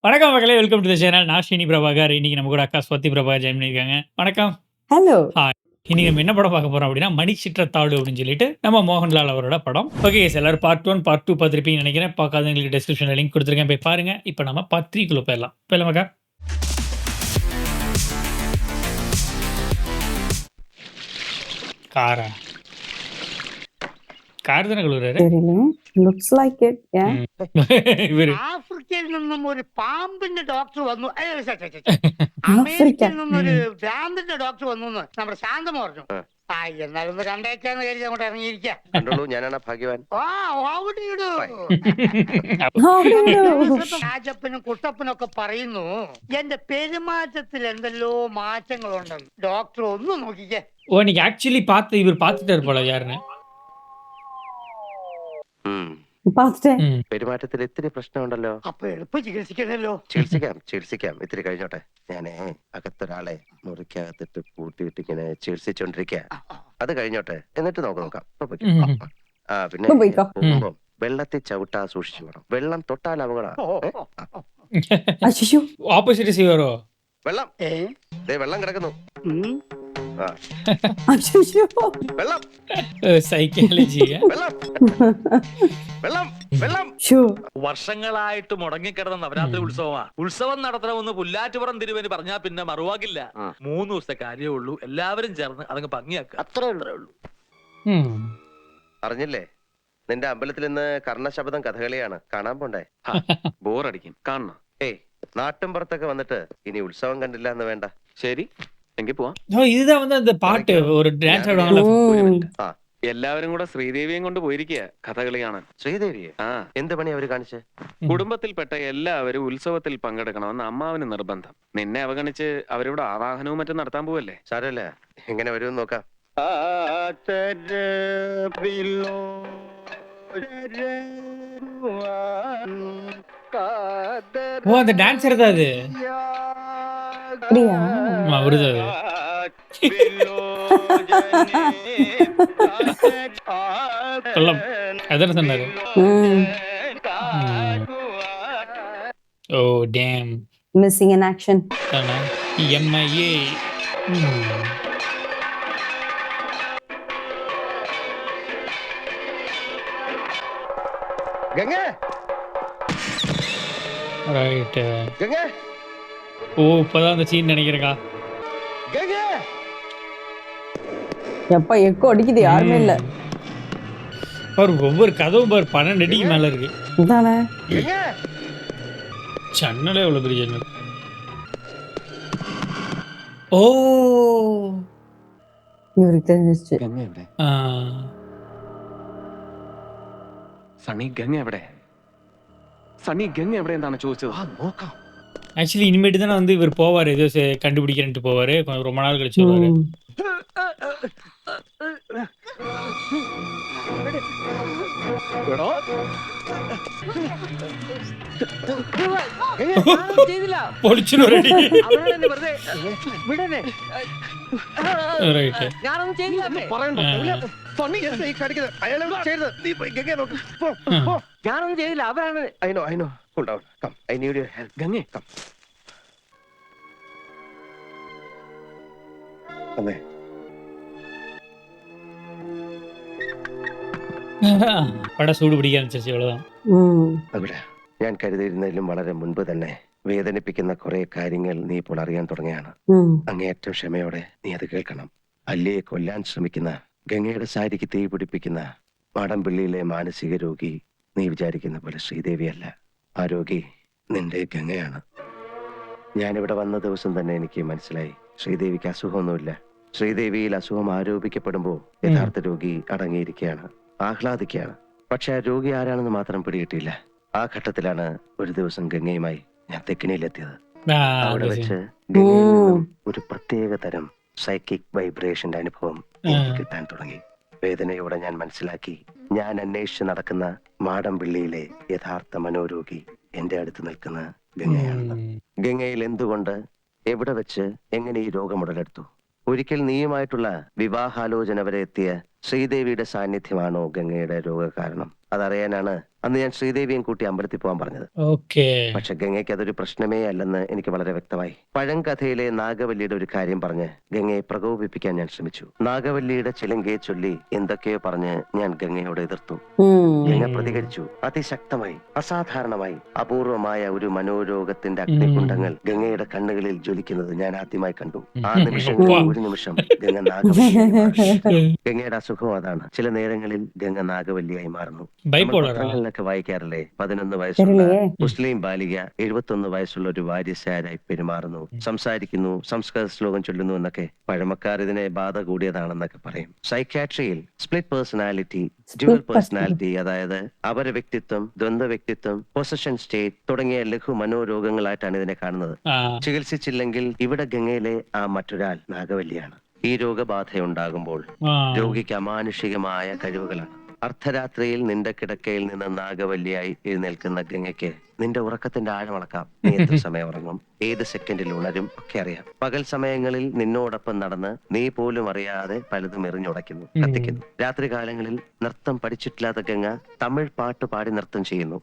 வணக்கம் மக்களே! Welcome to the channel. நான் ஸ்ரீனி பிரபாகர். இன்னைக்கு நம்ம கூட அக்கா ஸ்வதி பிரபாகர் ஜாயின் பண்ணியிருக்காங்க. வணக்கம். ஹலோ. ஹாய். இன்னைக்கு நம்ம என்ன படம் பார்க்க போறோம் அப்படின்னா, மணிச்சித்திரத்தாழ் அப்படின்னு சொல்லிட்டு நம்ம மோகன்லால் அவரோட படம். ஓகே கைஸ், எல்லாரும் பார்ட் 1, பார்ட் 2 பார்த்திருப்பீங்கன்னு நினைக்கிறேன். பார்க்காதவங்களுக்கு டிஸ்கிரிப்ஷன்ல லிங்க் குடுத்துருக்கேன். போய் பாருங்க. இப்ப நம்ம பார்ட் 3 க்குள்ள போயிரலாம். போயிரலாமாக்கா? காரா? കാർ തന്നെ കഴുകുறாரு. Looks like it. യാ. ഇവര് ആഫ്രിക്കയിൽ നിന്നും ഒരു പാമ്പിന്റെ ഡോക്ടർ വന്നു. ആഫ്രിക്ക. അമേരിക്കയിൽ നിന്നൊരു ഭ്രാന്തിന്റെ ഡോക്ടർ വന്നു എന്ന് നമ്മുടെ ശാന്തം പറഞ്ഞു. ആ എന്നാലൊന്ന് കണ്ടേക്കാന്ന് കരുതി അങ്ങോട്ട് ഇറങ്ങിയിരിക്കാം. കണ്ടോളൂ, ഞാനാണ് ഭാഗ്യവാൻ. രാജപ്പനും കുട്ടപ്പനും ഒക്കെ പറയുന്നു എന്റെ പെരുമാറ്റത്തിൽ എന്തെല്ലോ മാറ്റങ്ങളുണ്ടെന്ന്. ഡോക്ടർ ഒന്ന് നോക്കിക്കേ. ஓ, நீங்க ஆக்சுவலி பார்த்து இவர் பார்த்துட்டாரு போல யாருன்னு. പെരുമാറ്റത്തിൽ ഇത്തിരി പ്രശ്നമുണ്ടല്ലോ. അപ്പൊ എളുപ്പം ചികിത്സിക്കണല്ലോ. ചികിത്സിക്കാം ഇത്തിരി കഴിഞ്ഞോട്ടെ. ഞാനേ അകത്തൊരാളെ മുറിക്കകത്തിട്ട് പൂട്ടിയിട്ട് ഇങ്ങനെ ചികിത്സിച്ചോണ്ടിരിക്ക. അത് കഴിഞ്ഞോട്ടെ, എന്നിട്ട് നോക്കാം. ആ പിന്നെ പോകുമ്പോ വെള്ളത്തിൽ ചവിട്ടാ സൂക്ഷിച്ചു വേണം. വെള്ളം തൊട്ടാൽ അപകടം. ஆப்போசிட் செய்வாரோ? വെള്ളം വെള്ളം കിടക്കുന്നു. വെള്ളം സൈക്കോളജി. വെള്ളം വെള്ളം. വർഷങ്ങളായിട്ട് മുടങ്ങിക്കിടന്ന നവരാത്രി ഉത്സവം നടത്തണമെന്ന് പുല്ലാറ്റുപുറം തിരുവന് പറഞ്ഞാൽ പിന്നെ മറുവാക്കില്ല. 3 ദിവസത്തെ കാര്യമേ ഉള്ളൂ. എല്ലാവരും ചേർന്ന് അതങ്ങ് ഭംഗിയാക്കുക. അത്രേ ഉള്ളൂ. അറിഞ്ഞില്ലേ, നിന്റെ അമ്പലത്തിൽ ഇന്ന് കർണശബ്ദം കഥകളിയാണ്. കാണാൻ പോണ്ടേ? ബോറടിക്കും, കാണണം. ഏയ്, നാട്ടിൻപുറത്തൊക്കെ വന്നിട്ട് ഇനി ഉത്സവം കണ്ടില്ല എന്ന് വേണ്ട. ശരി, എങ്കിൽ പോവാം. இதுதான் வந்து அந்த பாட்டு ஒரு டான்ஸ் ஆடுவாங்கல்ல. എല്ലാവരും കൂടെ ശ്രീദേവിയും കൊണ്ട് പോയിരിക്കുക കഥകളി കാണാൻ. ശ്രീദേവിയെ? എന്ത് പണി അവര് കാണിച്ച്? കുടുംബത്തിൽപ്പെട്ട എല്ലാവരും ഉത്സവത്തിൽ പങ്കെടുക്കണമെന്ന് അമ്മാവിന് നിർബന്ധം. നിന്നെ അവഗണിച്ച് അവരിവിടെ ആവാഹനവും മറ്റും നടത്താൻ പോവല്ലേ. സാരല്ല, എങ്ങനെ വരുമെന്ന് നോക്കാം. ஓ, அந்த டான்ஸர் தான் அது. அப்படியா? அவருதான் அது. கொல்லம் அதான சொன்னாரு. ஓ டேம். Missing in action. தானா? MIA. ഗംഗേ, ரைட். ഗംഗേ, ஓ, இப்பதான் அந்த சீன் நினைக்கிறேன்க்கா. ഗംഗേ. எப்ப எக்கோ அடிக்குது, யாருமே இல்ல. பாரு, ஒவ்வொரு கதவும் பாரு 12 அடிக்கு மேல இருக்கு. இதானே? ഗംഗേ. ஜன்னலே எவ்வளவு பெரிய ஜன்னல். ஓ, இவருக்கு தெரிஞ்சிருச்சு. ഗംഗ എവിടെ? ஆ. സണ്ണി, ഗംഗ എവിടെ? സണ്ണി, ഗംഗ എവിടെ എന്നാണ് ചോദിച്ചത്. നോക്കാം. ஆக்சுவலி இனிமேட்டு தானே வந்து இவர் போவார், ஏதோ கண்டுபிடிக்கிறேன்ட்டு போவார். ரொம்ப நாள் கழிச்சு வருவாரு. പൊളിച്ചു റെഡി. റൈറ്റ്. ഞാനൊന്നും ചെയ്തില്ല. ഞാനൊന്നും ചെയ്തില്ല. അവരാണ്. I know. Hold on. Come. I need your help. ഗംഗേ, Come. വന്നേ. പടം ചൂട് പിടിക്കാൻ അനുസരിച്ച് അவ்வளவுதான். അവിടെ ഞാൻ കരുതിയിരുന്നതിലും വളരെ മുൻപ് തന്നെ വേദനിപ്പിക്കുന്ന കുറെ കാര്യങ്ങൾ നീ ഇപ്പോൾ അറിയാൻ തുടങ്ങിയാണ്. അങ്ങേയറ്റം ക്ഷമയോടെ നീ അത് കേൾക്കണം. അല്ലിയെ കൊല്ലാൻ ശ്രമിക്കുന്ന, ഗംഗയുടെ സാരിക്ക് തീ പിടിപ്പിക്കുന്ന മാടമ്പിള്ളിയിലെ മാനസിക രോഗി നീ വിചാരിക്കുന്ന പോലെ ശ്രീദേവിയല്ല. ആ രോഗി നിന്റെ ഗംഗയാണ്. ഞാനിവിടെ വന്ന ദിവസം തന്നെ എനിക്ക് മനസ്സിലായി, ശ്രീദേവിക്ക് അസുഖമൊന്നുമില്ല. ശ്രീദേവിയിൽ അസുഖം ആരോപിക്കപ്പെടുമ്പോൾ യഥാർത്ഥ രോഗി അടങ്ങിയിരിക്കുകയാണ്, ആഹ്ലാദിക്കുകയാണ്. പക്ഷെ ആ രോഗി ആരാണെന്ന് മാത്രം പിടികിട്ടിയില്ല. ആ ഘട്ടത്തിലാണ് ഒരു ദിവസം ഗംഗയുമായി ഞാൻ തെക്കിനിയിലെത്തിയത്. അവിടെ വെച്ച് ഗംഗയിൽ നിന്നും ഒരു പ്രത്യേക തരം സൈക്കിക് വൈബ്രേഷന്റെ അനുഭവം എനിക്ക് കിട്ടാൻ തുടങ്ങി. വേദനയോടെ ഞാൻ മനസ്സിലാക്കി, ഞാൻ അന്വേഷിച്ച് നടക്കുന്ന മാടമ്പിള്ളിയിലെ യഥാർത്ഥ മനോരോഗി എന്റെ അടുത്ത് നിൽക്കുന്ന ഗംഗയാണെന്ന്. ഗംഗയിൽ എന്തുകൊണ്ട്, എവിടെ വെച്ച്, എങ്ങനെ ഈ രോഗം ഉടലെടുത്തു? ഒരിക്കൽ നീയുമായിട്ടുള്ള വിവാഹാലോചന വരെ എത്തിയ ശ്രീദേവിയുടെ സാന്നിധ്യമാണോ ഗംഗയുടെ രോഗകാരണം അതറിയാനാണ് അന്ന് ഞാൻ ശ്രീദേവിയും കൂട്ടി അമ്പലത്തിൽ പോകാൻ പറഞ്ഞത്. ഓക്കെ. പക്ഷെ ഗംഗയ്ക്ക് അതൊരു പ്രശ്നമേ അല്ലെന്ന് എനിക്ക് വളരെ വ്യക്തമായി. പഴങ്കഥയിലെ നാഗവല്ലിയുടെ ഒരു കാര്യം പറഞ്ഞ് ഗംഗയെ പ്രകോപിപ്പിക്കാൻ ഞാൻ ശ്രമിച്ചു. നാഗവല്ലിയുടെ ചിലങ്കയെ ചൊല്ലി എന്തൊക്കെയോ പറഞ്ഞ് ഞാൻ ഗംഗയോട് എതിർത്തു. ഗംഗ പ്രതികരിച്ചു അതിശക്തമായി, അസാധാരണമായി. അപൂർവമായ ഒരു മനോരോഗത്തിന്റെ അഗ്നികുണ്ഡങ്ങൾ ഗംഗയുടെ കണ്ണുകളിൽ ജ്വലിക്കുന്നത് ഞാൻ ആദ്യമായി കണ്ടു. ആ നിമിഷങ്ങളിൽ ഒരു നിമിഷം ഗംഗ നാഗവല്ലിയായി മാറി. ഗംഗയുടെ അസുഖം അതാണ്. ചില നേരങ്ങളിൽ ഗംഗ നാഗവല്ലിയായി മാറുന്നു. പത്രങ്ങളിലൊക്കെ വായിക്കാറില്ലേ, 11 വയസ്സുള്ള മുസ്ലിം ബാലിക 71 വയസ്സുള്ള ഒരു വാര്യസാരായി പെരുമാറുന്നു, സംസാരിക്കുന്നു, സംസ്കൃത ശ്ലോകം ചൊല്ലുന്നു എന്നൊക്കെ. പഴമക്കാർ ഇതിനെ ബാധ കൂടിയതാണെന്നൊക്കെ പറയും. സൈക്യാട്രിയിൽ സ്പ്ലിറ്റ് പേഴ്സണാലിറ്റി, ഡ്യുവൽ പേഴ്സണാലിറ്റി, അതായത് അപര വ്യക്തിത്വം, ദ്വന്ദ്വ വ്യക്തിത്വം, പൊസഷൻ സ്റ്റേറ്റ് തുടങ്ങിയ ലഘു മനോരോഗങ്ങളായിട്ടാണ് ഇതിനെ കാണുന്നത്. ചികിത്സിച്ചില്ലെങ്കിൽ ഇവിടെ ഗംഗയിലെ ആ മറ്റൊരാൾ നാഗവല്ലിയാണ്. ഈ രോഗബാധയുണ്ടാകുമ്പോൾ രോഗിക്ക് അമാനുഷികമായ കഴിവുകളാണ്. അർദ്ധരാത്രിയിൽ നിന്റെ കിടക്കയിൽ നിന്ന് നാഗവല്ലിയായി എഴുന്നേൽക്കുന്ന ഗംഗയ്ക്ക് നിന്റെ ഉറക്കത്തിന്റെ ആഴമളക്കാം. നീ എത്ര സമയം ഉറങ്ങും, ഏത് സെക്കൻഡിൽ ഉണരും ഒക്കെ അറിയാം. പകൽ സമയങ്ങളിൽ നിന്നോടൊപ്പം നടന്ന് നീ പോലും അറിയാതെ പലതും എറിഞ്ഞുടയ്ക്കുന്നു, കത്തിക്കുന്നു. രാത്രി കാലങ്ങളിൽ നൃത്തം പഠിച്ചിട്ടില്ലാത്ത ഗംഗ തമിഴ് പാട്ട് പാടി നൃത്തം ചെയ്യുന്നു.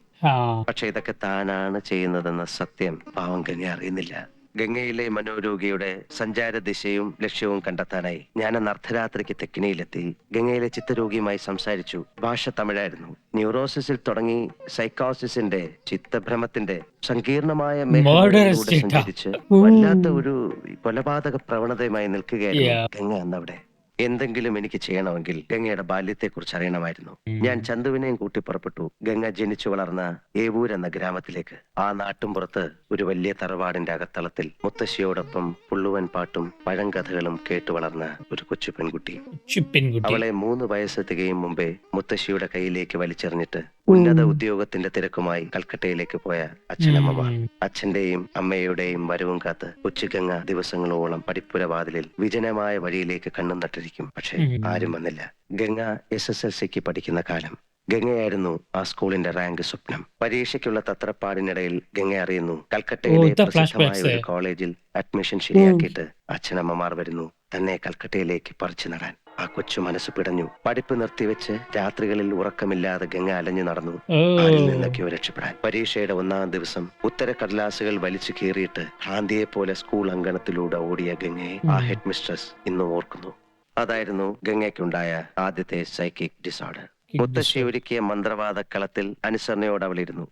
പക്ഷെ ഇതൊക്കെ താനാണ് ചെയ്യുന്നതെന്ന സത്യം പാവം ഗംഗ അറിയുന്നില്ല. ഗംഗയിലെ മനോരോഗിയുടെ സഞ്ചാര ദിശയും ലക്ഷ്യവും കണ്ടെത്താനായി ഞാൻ അന്ന് അർദ്ധരാത്രിക്ക് തെക്കിനിയിലെത്തി. ഗംഗയിലെ ചിത്തരോഗിയുമായി സംസാരിച്ചു. ഭാഷ തമിഴായിരുന്നു. ന്യൂറോസിസിൽ തുടങ്ങി സൈക്കോസിസിന്റെ, ചിത്തഭ്രമത്തിന്റെ സങ്കീർണമായ മേഖലകളിലൂടെ സഞ്ചരിച്ച് വല്ലാത്ത ഒരു കൊലപാതക പ്രവണതയുമായി നിൽക്കുകയായിരുന്നു ഗംഗ അന്നവിടെ. എന്തെങ്കിലും എനിക്ക് ചെയ്യണമെങ്കിൽ ഗംഗയുടെ ബാല്യത്തെ കുറിച്ച് അറിയണമായിരുന്നു. ഞാൻ ചന്തുവിനെയും കൂട്ടി പുറപ്പെട്ടു. ഗംഗ ജനിച്ചു വളർന്ന ഏവൂർ എന്ന ഗ്രാമത്തിലേക്ക്. ആ നാട്ടുംപുറത്ത് ഒരു വലിയ തറവാടിന്റെ അകത്തളത്തിൽ മുത്തശ്ശിയോടൊപ്പം പുള്ളുവൻ പാട്ടും പഴങ്കഥകളും കേട്ടു വളർന്ന ഒരു കൊച്ചു പെൺകുട്ടി. അവളെ 3 വയസ്സ് തികയും മുമ്പേ മുത്തശ്ശിയുടെ കയ്യിലേക്ക് വലിച്ചെറിഞ്ഞിട്ട് ഉന്നത ഉദ്യോഗത്തിന്റെ തിരക്കുമായി കൽക്കട്ടയിലേക്ക് പോയ അച്ഛനമ്മമാർ. അച്ഛന്റെയും അമ്മയുടെയും വരവും കാത്ത് കൊച്ചുഗംഗ ദിവസങ്ങളോളം പടിപ്പുര വാതിലിൽ വിജനമായ വഴിയിലേക്ക് കണ്ണും നട്ടിരിക്കും. പക്ഷെ ആരും വന്നില്ല. ഗംഗ SSLCക്ക് പഠിക്കുന്ന കാലം. ഗംഗയായിരുന്നു ആ സ്കൂളിന്റെ റാങ്ക് സ്വപ്നം. പരീക്ഷയ്ക്കുള്ള തത്രപ്പാടിനിടയിൽ ഗംഗ അറിയുന്നു കൽക്കട്ടയിലെ പ്രസിദ്ധമായ ഒരു കോളേജിൽ അഡ്മിഷൻ ശരിയാക്കിയിട്ട് അച്ഛനമ്മമാർ വരുന്നു തന്നെ കൽക്കട്ടയിലേക്ക് പറിച്ചു നടാൻ. ആ കൊച്ചു മനസ്സ് പിടഞ്ഞു. പഠിപ്പ് നിർത്തിവെച്ച് രാത്രികളിൽ ഉറക്കമില്ലാതെ ഗംഗ അലഞ്ഞു നടന്നു ആരിൽ നിന്നൊക്കെയോ രക്ഷപ്പെടാൻ. പരീക്ഷയുടെ 1-ാം ദിവസം ഉത്തരക്കടലാസുകൾ വലിച്ചു കീറിയിട്ട് ഭ്രാന്തിയെ പോലെ സ്കൂൾ അങ്കണത്തിലൂടെ ഓടിയ ഗംഗയെ ആ ഹെഡ് മിസ്ട്രസ് ഇന്ന് ഓർക്കുന്നു. അതായിരുന്നു ഗംഗയ്ക്കുണ്ടായ ആദ്യത്തെ സൈക്കിക് ഡിസോർഡർ. മുത്തശ്ശി ഒരുക്കിയ മന്ത്രവാദ കളത്തിൽ അനുസരണയോട് അവളിരുന്നു.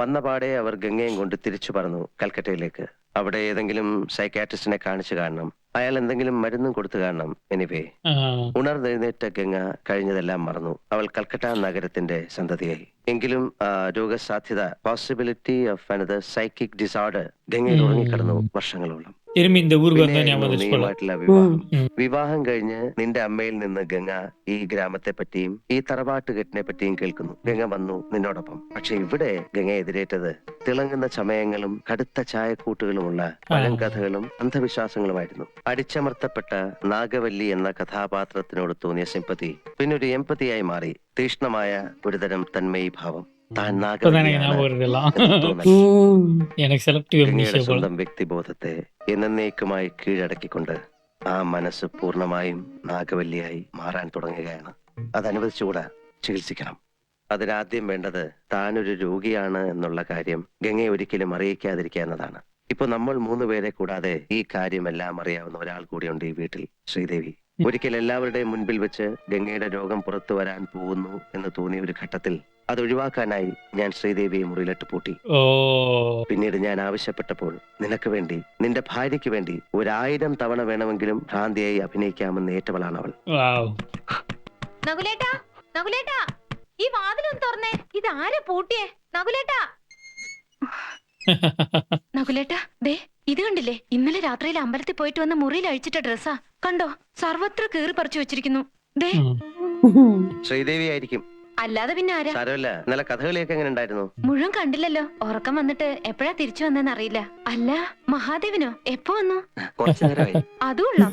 വന്നപാടെ അവർ ഗംഗയും കൊണ്ട് തിരിച്ചു പറന്നു കൽക്കട്ടയിലേക്ക്. അവിടെ ഏതെങ്കിലും സൈക്കാട്രിസ്റ്റിനെ കാണിച്ചു കാണണം. അയാൾ എന്തെങ്കിലും മരുന്നും കൊടുത്തു കാണണം. എനിവേ ഉണർന്നെഴുന്നേറ്റ ഗംഗ കഴിഞ്ഞതെല്ലാം മറന്നു. അവൾ കൽക്കട്ട നഗരത്തിന്റെ സന്തതിയായി. എങ്കിലും രോഗസാധ്യത, possibility of another psychic disorder ഗംഗയിൽ ഉറങ്ങിക്കിടന്നു വർഷങ്ങളോളം. വിവാഹം കഴിഞ്ഞ് നിന്റെ അമ്മയിൽ നിന്ന് ഗംഗ ഈ ഗ്രാമത്തെ പറ്റിയും ഈ തറവാട്ടുകെട്ടിനെ പറ്റിയും കേൾക്കുന്നു. ഗംഗ വന്നു നിന്നോടൊപ്പം. പക്ഷെ ഇവിടെ ഗംഗ എതിരേറ്റത് തിളങ്ങുന്ന ചമയങ്ങളും കടുത്ത ചായക്കൂട്ടുകളുമുള്ള പഴങ്കഥകളും അന്ധവിശ്വാസങ്ങളുമായിരുന്നു. അടിച്ചമർത്തപ്പെട്ട നാഗവല്ലി എന്ന കഥാപാത്രത്തിനോട് തോന്നിയ സിമ്പതി പിന്നൊരു എമ്പതിയായി മാറി. തീഷ്ണമായ ഒരുതരം തന്മയി ഭാവം. സ്വന്തം വ്യക്തിബോധത്തെ എന്നേക്കുമായി കീഴടക്കിക്കൊണ്ട് ആ മനസ്സ് പൂർണ്ണമായും നാഗവല്ലിയായി മാറാൻ തുടങ്ങുകയാണ്. അതനുവദിച്ചുകൂടാ, ചികിത്സിക്കണം. അതിനാദ്യം വേണ്ടത് താനൊരു രോഗിയാണ് എന്നുള്ള കാര്യം ഗംഗയെ ഒരിക്കലും അറിയിക്കാതിരിക്കുക എന്നതാണ്. ഇപ്പൊ നമ്മൾ 3 പേരെ കൂടാതെ ഈ കാര്യമെല്ലാം അറിയാവുന്ന ഒരാൾ കൂടിയുണ്ട് ഈ വീട്ടിൽ, ശ്രീദേവി. ഒരിക്കൽ എല്ലാവരുടെയും മുൻപിൽ വെച്ച് ഗംഗയുടെ രോഗം പുറത്തു വരാൻ പോകുന്നു എന്ന് തോന്നിയ ഒരു ഘട്ടത്തിൽ അത് ഒഴിവാക്കാനായി ഞാൻ ശ്രീദേവിയെ മുറിയിലിട്ട് പൂട്ടി. പിന്നീട് ഞാൻ ആവശ്യപ്പെട്ടപ്പോൾ നിനക്ക് വേണ്ടി, നിന്റെ ഭാര്യയ്ക്ക് വേണ്ടി 1000 തവണ വേണമെങ്കിലും ഭ്രാന്തിയായി അഭിനയിക്കാമെന്ന് ഏറ്റവളാണ് അവൾ. നകുലേട്ടാ, നകുലേട്ടാ, ഈ വാതിലൊന്ന് തുറന്നേ. ഇത് ആരാ പൂട്ടിയേ? നകുലേട്ടാ, നകുലേട്ടാ, ദേ ഇത് കണ്ടില്ലേ? ഇന്നലെ രാത്രിയിൽ അമ്പലത്തിൽ പോയിട്ട് വന്ന മുറിയിൽ അഴിച്ചിട്ട ഡ്രസ്സാ. കണ്ടോ, സർവത്ര കീറി പറിച്ചു വെച്ചിരിക്കുന്നു. ദേ ശ്രീദേവി ആയിരിക്കും, അല്ലാതെ പിന്നെ ആരാ? സാരമില്ല. ഇന്നലെ കഥകളിയൊക്കെ എങ്ങനെ ഉണ്ടായിരുന്നു? മുഴുവൻ കണ്ടില്ലല്ലോ. ഉറക്കം വന്നിട്ട് എപ്പോഴാ തിരിച്ചു വന്നെന്ന് അറിയില്ല. അല്ല, മഹാദേവനോ എപ്പോ വന്നു? അതുകൊള്ളാം.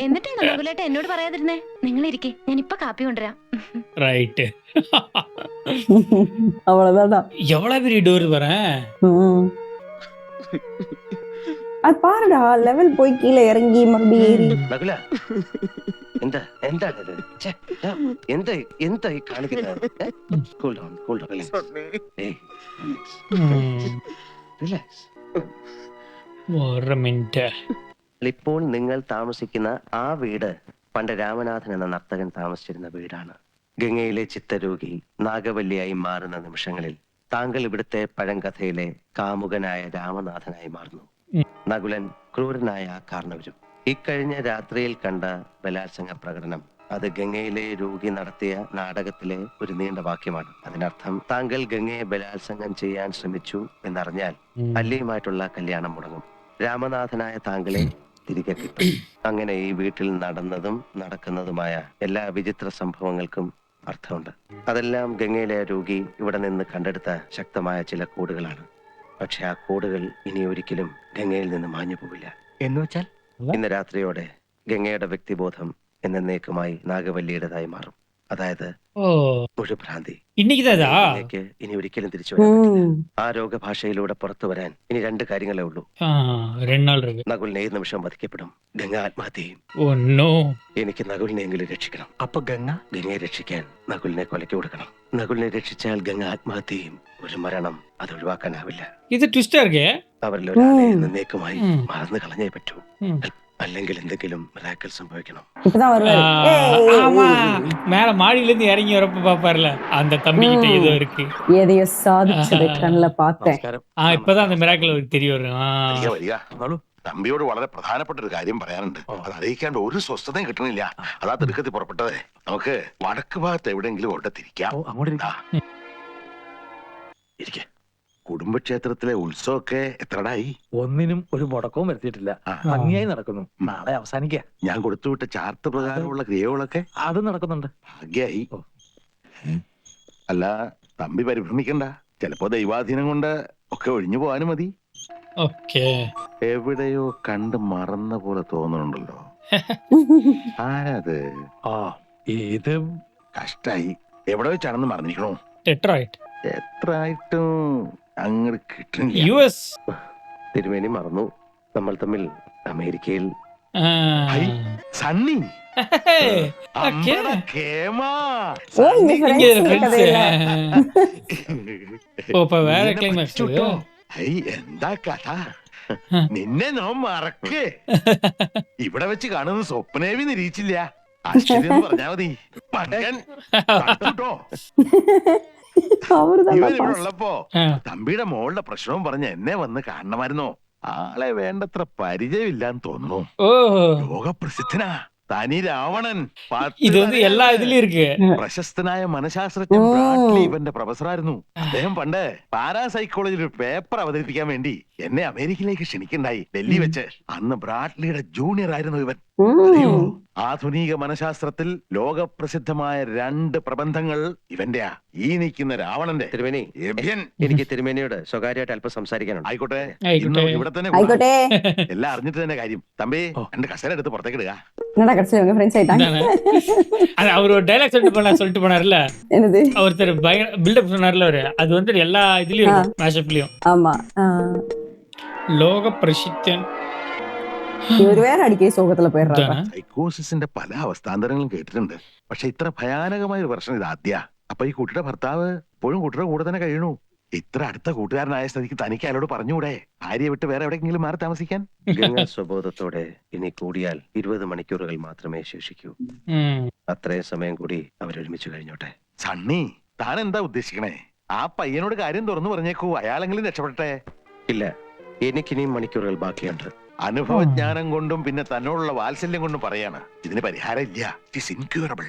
എന്നിട്ടാണ് നകുലേട്ട എന്നോട് പറയാതിരുന്നേ? നിങ്ങൾ ഇരിക്കേ, ഞാൻ ഇപ്പൊ കാപ്പി കൊണ്ടുവരാം. எவ்வளவு பெரிய டோர் வரேன். அது பாருடா லெவல் போய் கீழே இறங்கி மறுபடியும் ஏறி നകുല എന്താ എന്താണിത് ഛെ, എന്താ എന്താ ഈ കാണിക്കുന്നത് കൂൾ ഡൗൺ റിലാക്സ് ഒരു മിനിറ്റ്. ഇപ്പോൾ നിങ്ങൾ താമസിക്കുന്ന ആ വീട് പണ്ട് രാമനാഥൻ എന്ന നർത്തകൻ താമസിച്ചിരുന്ന വീടാണ്. ഗംഗയിലെ ചിത്തരോഗി നാഗവല്ലിയായി മാറുന്ന നിമിഷങ്ങളിൽ താങ്കൾ ഇവിടുത്തെ പഴങ്കഥയിലെ കാമുകനായ രാമനാഥനായി മാറുന്നു. നകുലൻ ക്രൂരനായ ആ കാരണവരും. ഇക്കഴിഞ്ഞ രാത്രിയിൽ കണ്ട ബലാത്സംഗ പ്രകടനം അത് ഗംഗയിലെ രോഗി നടത്തിയ നാടകത്തിലെ ഒരു നീണ്ട വാക്യമാണ്. അതിനർത്ഥം താങ്കൾ ഗംഗയെ ബലാത്സംഗം ചെയ്യാൻ ശ്രമിച്ചു എന്നറിഞ്ഞാൽ അല്ലിയുമായിട്ടുള്ള കല്യാണം മുടങ്ങും. രാമനാഥനായ താങ്കളെ തിരികെ കിട്ടും. അങ്ങനെ ഈ വീട്ടിൽ നടന്നതും നടക്കുന്നതുമായ എല്ലാ വിചിത്ര സംഭവങ്ങൾക്കും അർത്ഥമുണ്ട്. അതെല്ലാം ഗംഗയിലെ രോഗി ഇവിടെ നിന്ന് കണ്ടെടുത്ത ശക്തമായ ചില കോഡുകളാണ്. പക്ഷെ ആ കോഡുകൾ ഇനി ഒരിക്കലും ഗംഗയിൽ നിന്ന് മാഞ്ഞു പോവില്ല. എന്ന് വെച്ചാൽ ഇന്ന് രാത്രിയോടെ ഗംഗയുടെ വ്യക്തിബോധം എന്നേക്കുമായി നാഗവല്ലിയുടേതായി മാറും. അതായത് ஓ ഒരു ഭ്രാന്തി. இன்னைக்குதாதா? ഗംഗയിലേക്ക് ഇനി ഒരിക്കലും തിരിച്ചു വരാൻ പറ്റില്ല. ആ രോഗഭാഷയിലൂടെ പുറത്തു വരാൻ ഇനി 2 കാര്യങ്ങളേ ഉള്ളൂ. 2 നാൾ இருக்கு. നകുലിനെ ഏത് നിമിഷം വധിക്കപ്പെടും. ഗംഗ ആത്മഹത്യ ചെയ്യും. Oh no. എനിക്ക് നകുലിനെങ്കിലും രക്ഷിക്കണം. അപ്പൊ ഗംഗയെ രക്ഷിക്കാൻ നകുലിനെ കൊലയ്ക്ക് കൊടുക്കണം. നകുലിനെ രക്ഷിച്ചാൽ ഗംഗ ആത്മഹത്യ ചെയ്യും. ഒരു മരണം അത് ഒഴിവാക്കാനാവില്ല. ഇത് ട്വിസ്റ്റാ இருக்கே. അവരിൽ ഒരാളെ എന്നേക്കുമായി മറന്നു കളഞ്ഞേ പറ്റൂ. ம். അല്ലെങ്കിൽ എന്തെങ്കിലും മിറാക്കിൾ സംഭവിക്കണം. இப்பதான் வருவாரு ஆமா, மேல மாடியில இருந்து இறங்கி வரப்ப பாப்பாருல, அந்த தம்பி கிட்ட ஏதோ இருக்கு. எதையோ சாதிச்சதை கண்ணுல பார்த்தேன். இப்பதான் அந்த மிராக்கிள் அவருக்கு தெரிய வரும். വരിക, വരിക. തമ്പിയോട് വളരെ പ്രധാനപ്പെട്ട ഒരു കാര്യം പറയാനുണ്ട്. അത് അറിയിക്കാണ്ട് ഒരു സ്വസ്ഥതയും കിട്ടണില്ല. അതാ തിടുക്കത്തിൽ പുറപ്പെട്ടതേ. നമുക്ക് വടക്ക് ഭാഗത്ത് എവിടെയെങ്കിലും അവിടെ തിരിക്കാം. അങ്ങോട്ട് ഇരിക്കെ. കുടുംബക്ഷേത്രത്തിലെ ഉത്സവമൊക്കെ എത്രടായി? ഒന്നിനും ഒരു മുടക്കവും വരുത്തിയിട്ടില്ല. ഭംഗിയായി നടക്കുന്നു. നാളെ അവസാനിക്കുക. ഞാൻ കൊടുത്തുവിട്ട ചാർട്ട് പ്രകാരമുള്ള ക്രിയകളൊക്കെ അത് നടക്കുന്നുണ്ട്. ഭാഗ്യായി. അല്ല, തമ്പി പരിഭ്രമിക്കണ്ട. ചിലപ്പോ ദൈവാധീനം കൊണ്ട് ഒക്കെ ഒഴിഞ്ഞു പോകാനും മതി. ഓക്കേ. എവിടെയോ കണ്ട് മറന്ന പോലെ തോന്നുന്നുണ്ടല്ലോ. ആരത്? ഇത് കഷ്ടായി. എവിടെ വെച്ചാണെന്ന് മറന്നിരിക്കണോ? ഡെട്രോയിറ്റ്. എത്ര ആയിട്ടും അങ്ങോട്ട് കിട്ടുന്നില്ല. യുഎസ്. തിരുമേനി മറന്നു, നമ്മൾ തമ്മിൽ അമേരിക്കയിൽ. സണ്ണി ഓക്കേ. കേമാ. ஓ இங்க இங்க ஃப்ரெண்ட்ஸ் கதையில ഇപ്പൊ വേറെ ക്ലൈമാക്സ്. ഐ, എന്താ കഥ? നിന്നെ ഞാൻ മറക്കേ. ഇവിടെ വെച്ച് കാണുന്ന സ്വപ്നേവി നിരീക്ഷില്ല. ആശ്ചര്യം പറഞ്ഞാ മതി. പണ്ടൻ കടത്തുട്ടോ. அவருதான் ഇവൻ ഇവിടെ ഉള്ളപ്പോ തമ്പിയുടെ മോളുടെ പ്രശ്നവും പറഞ്ഞ് എന്നെ വന്ന് കാണണമായിരുന്നോ? ആളെ വേണ്ടത്ര പരിചയമില്ലാന്ന് തോന്നുന്നു. ഓ, ലോകപ്രസിദ്ധനാ തനി രാവണൻ. ഇത് வந்து എല്ലാ ഇതിലും இருக்கு. പ്രശസ്തനായ മനഃശാസ്ത്രജ്ഞൻ ബ്രാഡ്ലി ഇവന്റെ പ്രൊഫസറായിരുന്നു. അദ്ദേഹം പണ്ട് പാരാസൈക്കോളജിയിൽ ഒരു പേപ്പർ അവതരിപ്പിക്കാൻ വേണ്ടി എന്നെ അമേരിക്കയിലേക്ക് ക്ഷണിക്കണ്ടായി. ഡൽഹി വെച്ച്. അന്ന് ബ്രാഡ്ലിയുടെ ജൂനിയർ ആയിരുന്നു ഇവൻ. അറിയോ, ആധുനിക മനഃശാസ്ത്രത്തിൽ ലോകപ്രസിദ്ധമായ 2 പ്രബന്ധങ്ങൾ ഇവന്റെയാ. ഈ നിൽക്കുന്ന രാവണന്റെ. തിരുമേനി, എബ്യൻ. എനിക്ക് തിരുമേനിയോട് സ്വകാര്യമായിട്ട് അല്പം സംസാരിക്കാനുണ്ട്. ആയിക്കോട്ടെ. ആയിക്കോട്ടെ. ഇന്ന് ഇവിടെ തന്നെ കൂടാം. ஆயிக்கோட்டே എല്ലാം അറിഞ്ഞിട്ട് തന്നെ കാര്യം. തമ്പി, 2 കസേര എടുത്ത് പുറത്തേക്ക് ഇടുക. என்னடா கடைசியில இவங்க ஃப்ரெண்ட்ஸ் ஆயிட்டாங்க. அது அவர் ஒரு டைலாக் சொல்லிட்டு போனார்ல, என்னது? ஒருத்தர் பயங்கர பில்டப் சொன்னார்ல அவரு. அது வந்து எல்லா இதுலயும் இருக்கும், மேஷப்லயும். ஆமா ലോക പ്രസിദ്ധൻ. இவர் வேற அடிக்கடி சோகத்துல போயிடுறாரு. സൈക്കോസിന്റെ പല അവസ്ഥാന്തരങ്ങളും കേട്ടിട്ടുണ്ട്. പക്ഷെ ഇത്ര ഭയാനകമായ ഒരു പ്രശ്നം ഇത് ആദ്യ. അപ്പൊ ഈ കുട്ടിയുടെ ഭർത്താവ് ഇപ്പോഴും കുട്ടിയുടെ കൂടെ തന്നെ കഴിയണു. ഇത്ര അടുത്ത കൂട്ടുകാരനായ സ്ഥിതിക്ക് തനിക്ക് അയാളോട് പറഞ്ഞുകൂടെ ഭാര്യയെ വിട്ട് വേറെ എവിടെയെങ്കിലും മാറി താമസിക്കാൻ? ഗംഗ സ്വബോധത്തോടെ ഇനി കൂടിയാൽ 20 മണിക്കൂറുകൾ മാത്രമേ ശേഷിക്കൂ. അത്രയും സമയം കൂടി അവരൊരുമിച്ച് കഴിഞ്ഞോട്ടെ. സണ്ണി, താൻ എന്താ ഉദ്ദേശിക്കണേ? ആ പയ്യനോട് കാര്യം തുറന്നു പറഞ്ഞേക്കൂ. അയാളെങ്കിലും രക്ഷപ്പെടട്ടെ. ഇല്ല, എനിക്കിനിയും മണിക്കൂറുകൾ ബാക്കിയുണ്ട്. അനുഭവജ്ഞാനം കൊണ്ടും പിന്നെ തന്നോടുള്ള വാത്സല്യം കൊണ്ടും പറയാണ്. ഇതിന് പരിഹാരം ഇല്ല. It is incurable.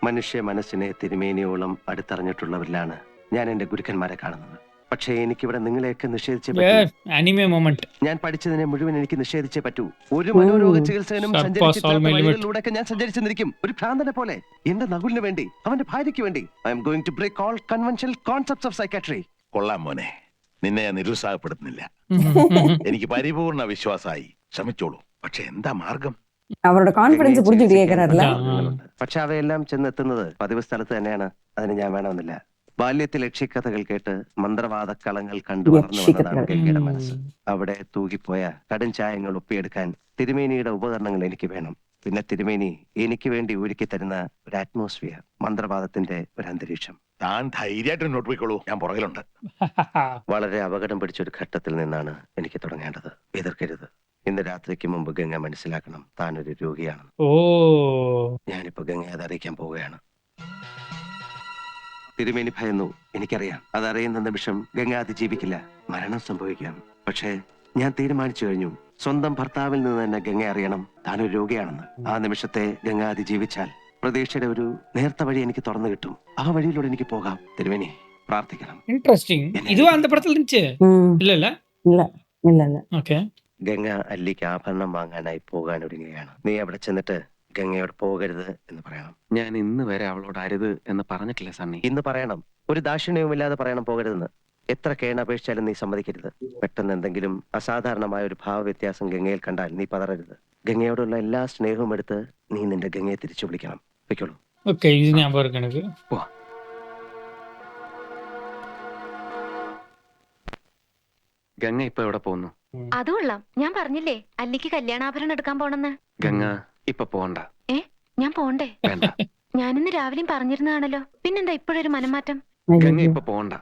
മനുഷ്യ മനസ്സിനെ തിരുമേനിയോളം അടുത്തറിഞ്ഞിട്ടുള്ളവരിലാണ് ഞാൻ എന്റെ ഗുരുക്കന്മാരെ കാണുന്നത്. പക്ഷേ എനിക്കിവിടെ നിങ്ങളെയൊക്കെ നിഷേധിച്ചേ പറ്റൂ. Anime moment. ഞാൻ പഠിച്ചതിനെ മുഴുവൻ എനിക്ക് നിഷേധിച്ചേ പറ്റൂ. ഒരു മനോരോഗ ചികിത്സകനും സഞ്ചരിച്ചിലൂടെയൊക്കെ ഞാൻ സഞ്ചരിച്ചെന്നിരിക്കും, ഒരു ഭ്രാന്തനെ പോലെ. എന്റെ നകുലിന് വേണ്ടി, അവന്റെ ഭാര്യയ്ക്ക് വേണ്ടി. I am going to break all conventional concepts of psychiatry. കൊള്ളാം മോനെ, നിന്നെ ഞാൻ നിരുത്സാഹപ്പെടുത്തുന്നില്ല. എനിക്ക് പരിപൂർണ വിശ്വാസമായി. ശ്രമിച്ചോളൂ. പക്ഷെ എന്താ മാർഗം? அவரோட கான்ஃபிடன்ஸ் புரிஞ்சுட்டு கேக்குறாருல. പക്ഷെ അവയെല്ലാം ചെന്നെത്തുന്നത് പതിവ് സ്ഥലത്ത് തന്നെയാണ്. അതിന് ഞാൻ വേണമെന്നില്ല. ബാല്യത്തിൽ യക്ഷിക്കഥകൾ കേട്ട് മന്ത്രവാദ കളങ്ങൾ കണ്ടു വളർന്നു വന്നതാണ് ഗംഗയുടെ മനസ്സ്. അവിടെ തൂകിപ്പോയ കടും ചായങ്ങൾ ഒപ്പിയെടുക്കാൻ തിരുമേനിയുടെ ഉപകരണങ്ങൾ എനിക്ക് വേണം. പിന്നെ തിരുമേനി എനിക്ക് വേണ്ടി ഒരുക്കി തരുന്ന ഒരു അറ്റ്മോസ്ഫിയർ, മന്ത്രവാദത്തിന്റെ ഒരു അന്തരീക്ഷം. താൻ ധൈര്യമായിട്ട് മുന്നോട്ട് പോയിക്കോളൂ, ഞാൻ പുറകിലുണ്ട്. വളരെ അപകടം പിടിച്ചൊരു ഘട്ടത്തിൽ നിന്നാണ് എനിക്ക് തുടങ്ങേണ്ടത്. എതിർക്കരുത്. ഇന്ന് രാത്രിക്ക് മുമ്പ് ഗംഗ മനസ്സിലാക്കണം താനൊരു രോഗിയാണ്. ഓ ഞാനിപ്പോ ഗംഗയെ അത് അറിയിക്കാൻ പോവുകയാണ്. തിരുമേനി ഭയന്നു, എനിക്കറിയാം. അതറിയുന്ന നിമിഷം ഗംഗ അതിജീവിക്കില്ല, മരണം സംഭവിക്കാം. പക്ഷേ ഞാൻ തീരുമാനിച്ചു കഴിഞ്ഞു, സ്വന്തം ഭർത്താവിൽ നിന്ന് തന്നെ ഗംഗ അറിയണം താനൊരു രോഗിയാണെന്ന്. ആ നിമിഷത്തെ ഗംഗ അതിജീവിച്ചാൽ പ്രതീക്ഷയുടെ ഒരു നേർത്ത വഴി എനിക്ക് തുറന്നു കിട്ടും. ആ വഴിയിലൂടെ എനിക്ക് പോകാം. തിരുമേനി പ്രാർത്ഥിക്കണം. இன்ட்ரெஸ்டிங். இதுவும் அந்த படத்துல இருந்துச்சு இல்ல இல்ல இல்ல இல்ல இல்ல. ஓகே. ഗംഗ അല്ലിക്ക് ആഭരണം വാങ്ങാനായി പോകാൻ ഒരുങ്ങുകയാണ്. നീ അവിടെ ചെന്നിട്ട് ഗംഗയോട് പോകരുത് എന്ന് പറയണം. ഞാൻ ഇന്ന് വരെ അവളോട് അരുത് എന്ന് പറഞ്ഞിട്ടില്ല സണ്ണി. ഇന്ന് പറയണം. ഒരു ദാക്ഷിണ്യവുമില്ലാതെ പറയണം പോകരുതെന്ന്. എത്ര കേണപേക്ഷിച്ചാലും നീ സമ്മതിക്കരുത്. പെട്ടെന്ന് എന്തെങ്കിലും അസാധാരണമായ ഒരു ഭാവവ്യത്യാസം ഗംഗയിൽ കണ്ടാൽ നീ പതറരുത്. ഗംഗയോടുള്ള എല്ലാ സ്നേഹവും എടുത്ത് നീ നിന്റെ ഗംഗയെ തിരിച്ചു വിളിക്കണം. വെക്കോളൂ. ஓகே, இது ஞாபகம் இருக்கு எனக்கு. ഗംഗ ഇപ്പൊ എവിടെ പോകുന്നു? അത് കൊള്ളാം. ഞാൻ പറഞ്ഞില്ലേ അല്ലിക്ക് കല്യാണാഭരണം എടുക്കാൻ പോണെന്ന്. ഗംഗ ഇപ്പൊ പോണ്ട. ഞാൻ പോണ്ടേ? വേണ്ട. ഞാനിന്ന് രാവിലെയും പറഞ്ഞിരുന്നതാണല്ലോ, പിന്നെന്താ ഇപ്പോഴൊരു മനംമാറ്റം? ഗംഗ ഇപ്പൊ പോണ്ട.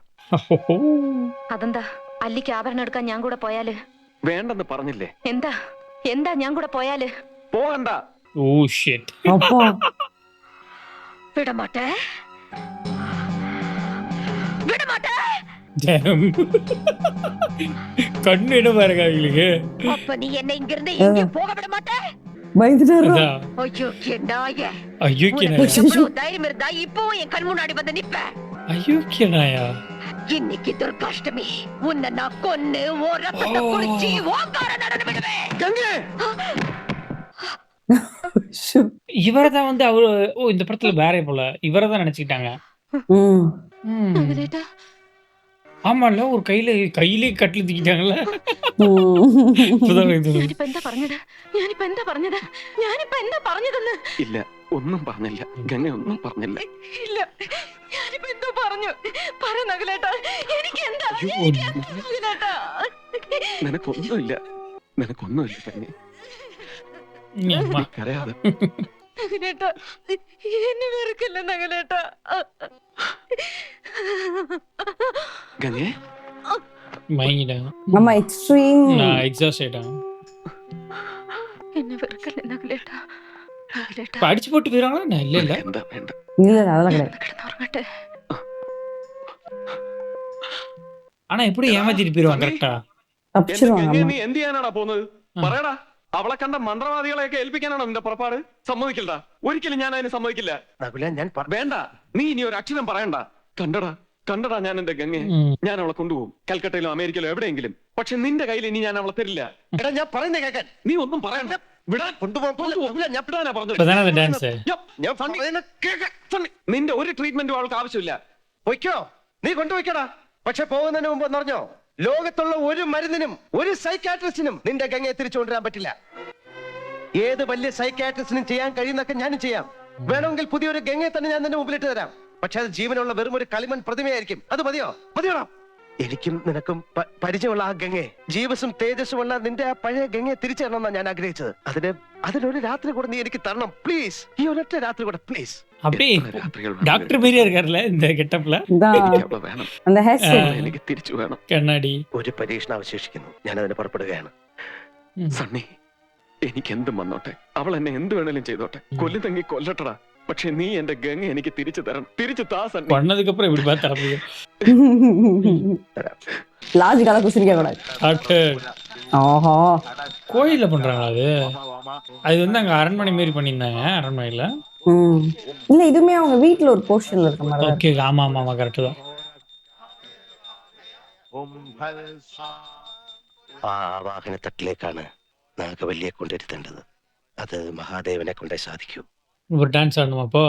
അതെന്താ? അല്ലിക്ക് ആഭരണം എടുക്കാൻ ഞാൻ കൂടെ പോയാല്? വേണ്ടെന്ന് പറഞ്ഞില്ലേ? എന്താ എന്താ ഞാൻ കൂടെ പോയാല്? പോകണ്ട. Oh shit. அப்பா വിടമാട്ടെ വിടമാട്ടെ. கண்ணு என்ன பாருங்க அவங்களுக்கு. அப்ப நீ என்ன இங்க இருந்து எங்க போக விட மாட்டே? பயந்துட்டாரா? அதான். ஐயோ நாயே. ஐயோ எவ்வளவு தைரியம் இருந்தா இப்போ என் கண் முன்னாடி வந்து நிப்ப? ஐயோ நாயா. இன்னைக்கு துர்காஷ்டமி. உன்னை நான் கொன்னு ஓ ரத்தத்தை குடிச்சு ஓங்கார நடனம் விடுவேன். ஷோ. இவரதான் வந்து அவரு இந்த படத்துல வேற போல இவரதான் நினைச்சுக்கிட்டாங்க. ம். நகுலேட்டா, ஆமால ஒரு கையிலே கட்டில் தூக்கிட்டாங்கல்ல. ம். இப்பதான் இது. ഞാനിപ്പോ എന്താ പറഞ്ഞതെന്ന്? ഇല്ല, ഒന്നും പറഞ്ഞില്ല. ഗംഗ ഒന്നും പറഞ്ഞില്ല. ഇല്ല, ഞാനിപ്പോ എന്തോ പറഞ്ഞു. പറ നകുലേട്ടാ, എനിക്ക് എന്താ? നകുലേട്ടാ, നിനക്കൊന്നുമില്ല, നിനക്കൊന്നുമില്ല തന്നെ. அம்மா. കരയാതെ. നകുലേട്ടാ, എന്നെ വെറുക്കല്ല നകുലേട്ടാ. ഗംഗേ, மயங்கிட்டாங்க. ஆமா எக்ஸ்ட்ரீம். நான் எக்ஸாஸ்ட் ஆயிட்டாங்க. എന്നെ വെറുക്കല്ല നകുലേട്ടാ. നകുലേട്ടാ, இப்ப அடிச்சு போட்டு போயிறாங்களா? நான் இல்ல இல்ல. വേണ്ട വേണ്ട. இல்ல இல்ல அதெல்லாம் கிடையாது. കിടന്നുറങ്ങട്ടെ. ஆனா எப்படி ஏமாத்திட்டு போயிருவாங்க கரெக்டா? தப்பிச்சிருவாங்க. ഗംഗേ, ஆமா. നീ എന്ത് ചെയ്യാനാടാ പോകുന്നത്? പറയടാ. അവളെ കണ്ട മന്ത്രവാദികളെയൊക്കെ ഏൽപ്പിക്കാനാണോ നിന്റെ പുറപ്പാട്? സമ്മതിക്കില്ല, ഒരിക്കലും ഞാൻ അതിന് സമ്മതിക്കില്ല. നകുല, ഞാൻ വേണ്ട, നീ ഇനി ഒരു അക്ഷരം പറയണ്ട. കണ്ടടാ ഞാൻ എന്റെ ഗംഗയെ. ഞാൻ അവളെ കൊണ്ടുപോകും, കൽക്കട്ടയിലോ അമേരിക്കയിലോ എവിടെയെങ്കിലും. പക്ഷെ നിന്റെ കയ്യിൽ ഇനി ഞാൻ അവളെ തരില്ല. എടാ, ഞാൻ പറയുന്നേ കേൾക്കാൻ. നീ ഒന്നും പറയണ്ട. വിടാൻ ഞാൻ വിടാനാ പറഞ്ഞത്. இப்பதானே அந்த டான்ஸ். ഞാൻ പറയുന്നേ കേൾക്കാൻ. സണ്ണി, നിന്റെ ഒരു ട്രീറ്റ്മെന്റും അവൾക്ക് ആവശ്യമില്ല. പൊയ്ക്കോ, നീ കൊണ്ടുപോയിക്കോടാ. പക്ഷെ പോകുന്നതിന് മുമ്പ് പറഞ്ഞോ, ലോകത്തുള്ള ഒരു മരുന്നിനും ഒരു സൈക്കാട്രിസ്റ്റിനും നിന്റെ ഗംഗയെ തിരിച്ചു കൊണ്ടുവരാൻ പറ്റില്ല. ഏത് വലിയ സൈക്കാട്രിസ്റ്റിനും ചെയ്യാൻ കഴിയുന്നൊക്കെ ഞാനും ചെയ്യാം. വേണമെങ്കിൽ പുതിയൊരു ഗംഗയെ തന്നെ ഞാൻ നിന്റെ മുമ്പിലിട്ട് തരാം. പക്ഷെ അത് ജീവനുള്ള വെറും ഒരു കളിമൺ പ്രതിമയായിരിക്കും. അത് മതിയോടാ? എനിക്കും നിനക്കും പരിചയമുള്ള ആ ഗംഗയെ, ജീവസും തേജസ്സുമുള്ള നിന്റെ ആ പഴയ ഗംഗയെ തിരിച്ചു തരണമെന്നാണ് ഞാൻ ആഗ്രഹിച്ചത്. അതിനൊരു രാത്രി കൂടെ നീ എനിക്ക് തരണം പ്ലീസ്. ഈ ഒരൊറ്റ രാത്രി കൂടെ പ്ലീസ്. அப்படியே டாக்டர் மாதிரியா இருக்காருல்ல இந்த கெட்டப்ல. അവളെ വേണം. அந்த ஹேர் ஸ்டைல். എനിക്ക് തിരിച്ചു വേണം. കണ്ണാടി. ഒരു പരീക്ഷണം അവശേഷിക്കുന്നു. ഞാൻ അതിന് പുറപ്പെടുകയാണ്. സണ്ണി, എനിക്ക് എന്തും വന്നോട്ടെ, അവൾ എന്നെ എന്ത് വേണേലും ചെയ്തോട്ടെ, കൊല്ലുന്നെങ്കിൽ കൊല്ലട്ടടാ. പക്ഷെ നീ എന്റെ ഗംഗ എനിക്ക് തിരിച്ചു തരണം. തിരിച്ചു താ സണ്ണി. பண்ணதுக்கு அப்புறம் இப்படி பார்த்தா அப்படியே. லாஜிக்கலா குசிரிக்க கூடாது. டாக்டர் ஆஹா. கோயில்ல பண்றாங்களா அது? அது வந்து அங்க அரண்மனை மாரி பண்ணியிருந்தாங்க அரண்மனையில. இல்ல இதுமே அவங்க வீட்ல ஒரு போர்ஷன்ல இருக்க மாதிரி. ஓகே, ஆமா ஆமா ஆமா கரெக்ட் தான். ആ വാഹനത്തട്ടിലേക്കാണ് നാഗവല്ലിയെ കൊണ്ടിരുത്തേണ്ടത്. അത് മഹാദേവനെ കൊണ്ടേ സാധിക്കൂ. ஒரு டான்ஸ் ஆடணுமா அப்போ?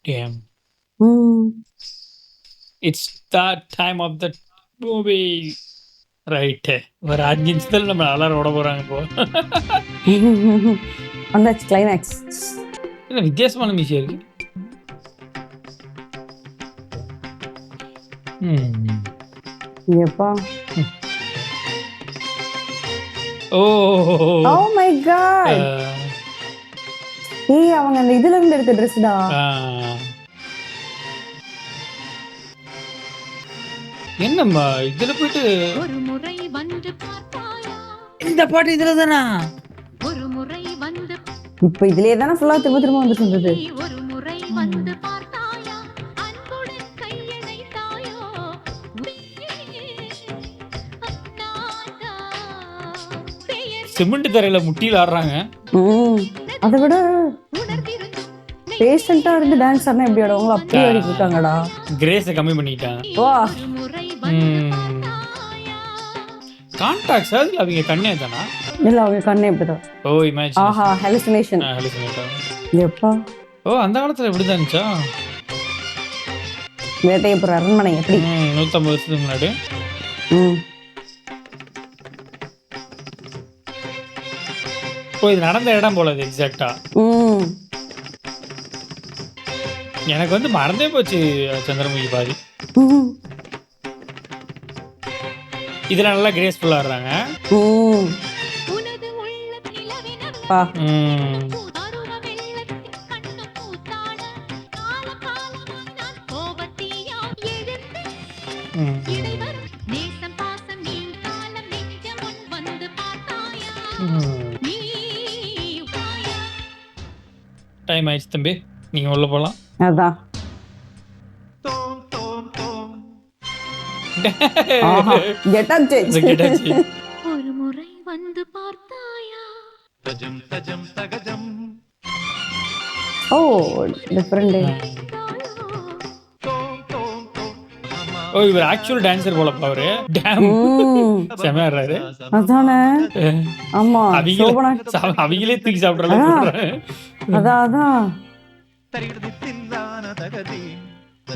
Damn. It's that time of the movie. Right. ஒரு 5 நிமிஷத்துல நம்ம அலாரம் ஓட போறாங்க இப்போ. வந்தாச்சு கிளைமேக்ஸ். என்ன வித்தியாசமான மீசையா இருக்கு. எப்பா ஓ ஓ மை காட். ஏய் அவங்க அந்த இதுல இருந்து எடுத்த ட்ரெஸ்டா. என்னம்மா இதுல போயிட்டு ஒரு முறை வந்து பார்த்தாயா, இந்த பாட்டு இதுல தானா? ஒரு முறை வந்து இப்ப இதுலயே தானே ஃபுல்லா திரும்ப திரும்ப வந்துட்டு இருந்தது. ஒரு முறை வந்து பார்த்தாயா, அன்புடன் கையணைத்தாயோ, சிமெண்ட் தரையில முட்டியில் ஆடுறாங்க. அதை விட பேஷண்டா இருந்து டான்ஸ் ஆடினா எப்படி ஆடுவாங்களோ அப்படியே ஆடிட்டு இருக்காங்கடா. கிரேஸை கம்மி பண்ணிட்டாங்க. வா கான்டாக்ட்ஸ் அவங்க கண்ணே தானா? இல்ல அவங்க கண்ணே இப்படிதான். ஓ இமேஜின். ஆஹா ஹலுசினேஷன். எப்பா ஓ அந்த காலத்துல இப்படிதான் இருந்துச்சா? வேட்டையப்புற அரண்மனை எப்படி 150 வருஷத்துக்கு முன்னாடி. ஓ இது நடந்த இடம் போல இது எக்ஸாக்டா. எனக்கு வந்து மறந்தே போச்சு சந்திரமுகி பாதி. இதுல நல்லா கிரேஸ்ஃபுல்லா ஆடுறாங்க. டைம் ஆயிடுச்சு தம்பி, நீங்க உள்ள போலாம். அதான் ஒரு முறை வந்து பார்த்தாயா. ஓ டிஃபரண்ட். ஓ இவர் ஆக்சுவல் டான்சர் போல அவரு. டாம் செமையாடுறாரு. அதானே. ஆமா அவங்களே தூக்கி சாப்பிடுறாங்க. அதான் அதான்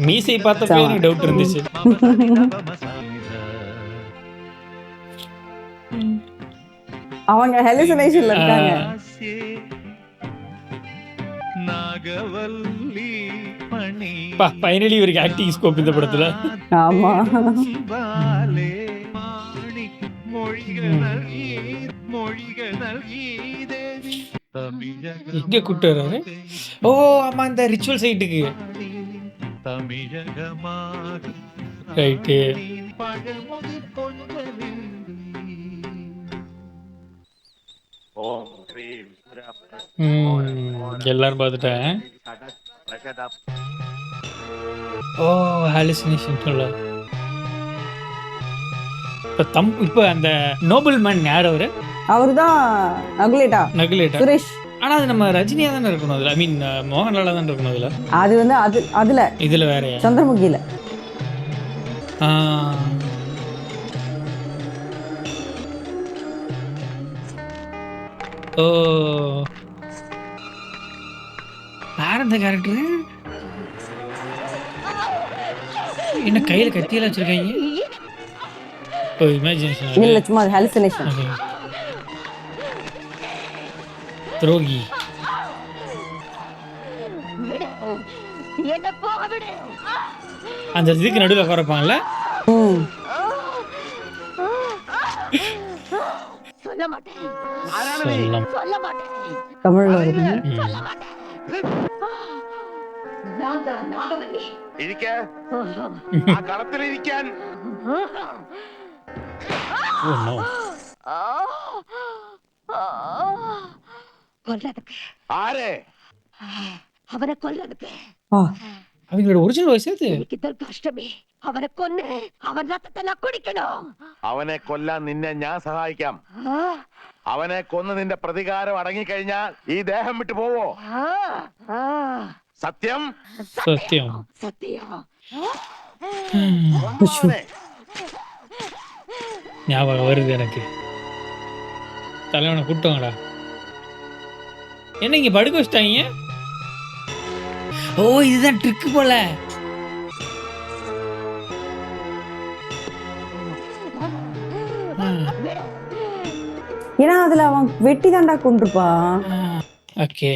மீசை பார்த்தப்ப எனக்கு டவுட் இருந்துச்சு. அவங்க ஹலுசினேஷன்ல இருக்காங்க. ஃபைனலி இவருக்கு ஆக்டிங் ஸ்கோப் இந்த படத்துல. ஆமா இங்க கூட்டு வர்றாரு. ஓ ஆமா இந்த ரிச்சுவல் சைட்டுக்கு. ரைட்டு. எல்லாரும் பார்த்துட்டேன். ஓ ஹாலுசினேஷன் சொல்ல. இப்போ அந்த நோபல் மேன் யார் அவரு? அவர்தான் நகுலேட்டா சுரேஷ். ஆனா அது நம்ம ரஜினியா தானே இருக்கணும் அதுல. ஐ மீன் மோகன்லாலா தானே இருக்கணும் அதுல. அது வந்து அதுல இதுல வேறயா? சந்திரமுகில. ஓ யார் அந்த கேரக்டர்? என்ன கையில கத்தியெல்லாம் வச்சிருக்காங்க? ஓ இமேஜினேஷன் இல்ல சும்மா ஹலுசினேஷன். துரோகி. அந்த இதுக்கு நடுவில் உட்காரப்பாங்கல்ல. தமிழ்ல കളത്തിലിരിക്കാൻ ആരെ അവനെ കൊല്ലതുക്ക്. அவங்களோட ஒரிஜினல் வாய்ஸ் அது. കഷ്ടമേ അവനെ കൊന്ന് അവൻ രക്തത്തെ കുടിക്കണം. അവനെ കൊല്ലാൻ നിന്നെ ഞാൻ സഹായിക്കാം. അവനെ കൊന്ന് നിന്റെ പ്രതികാരം അടങ്ങിക്കഴിഞ്ഞാൽ ഈ ദേഹം വിട്ടു പോവോ? സത്യം സത്യം സത്യം. ஞாபகம் வருது எனக்கு. தலைவனை கூப்பிட்டோங்கடா. என்ன இங்க படுக்க வச்சிட்டாங்க? ஓ இதுதான் ட்ரிக் போல. ஏன்னா அதுல அவன் வெட்டி தாண்டா கொண்டிருப்பான். Okay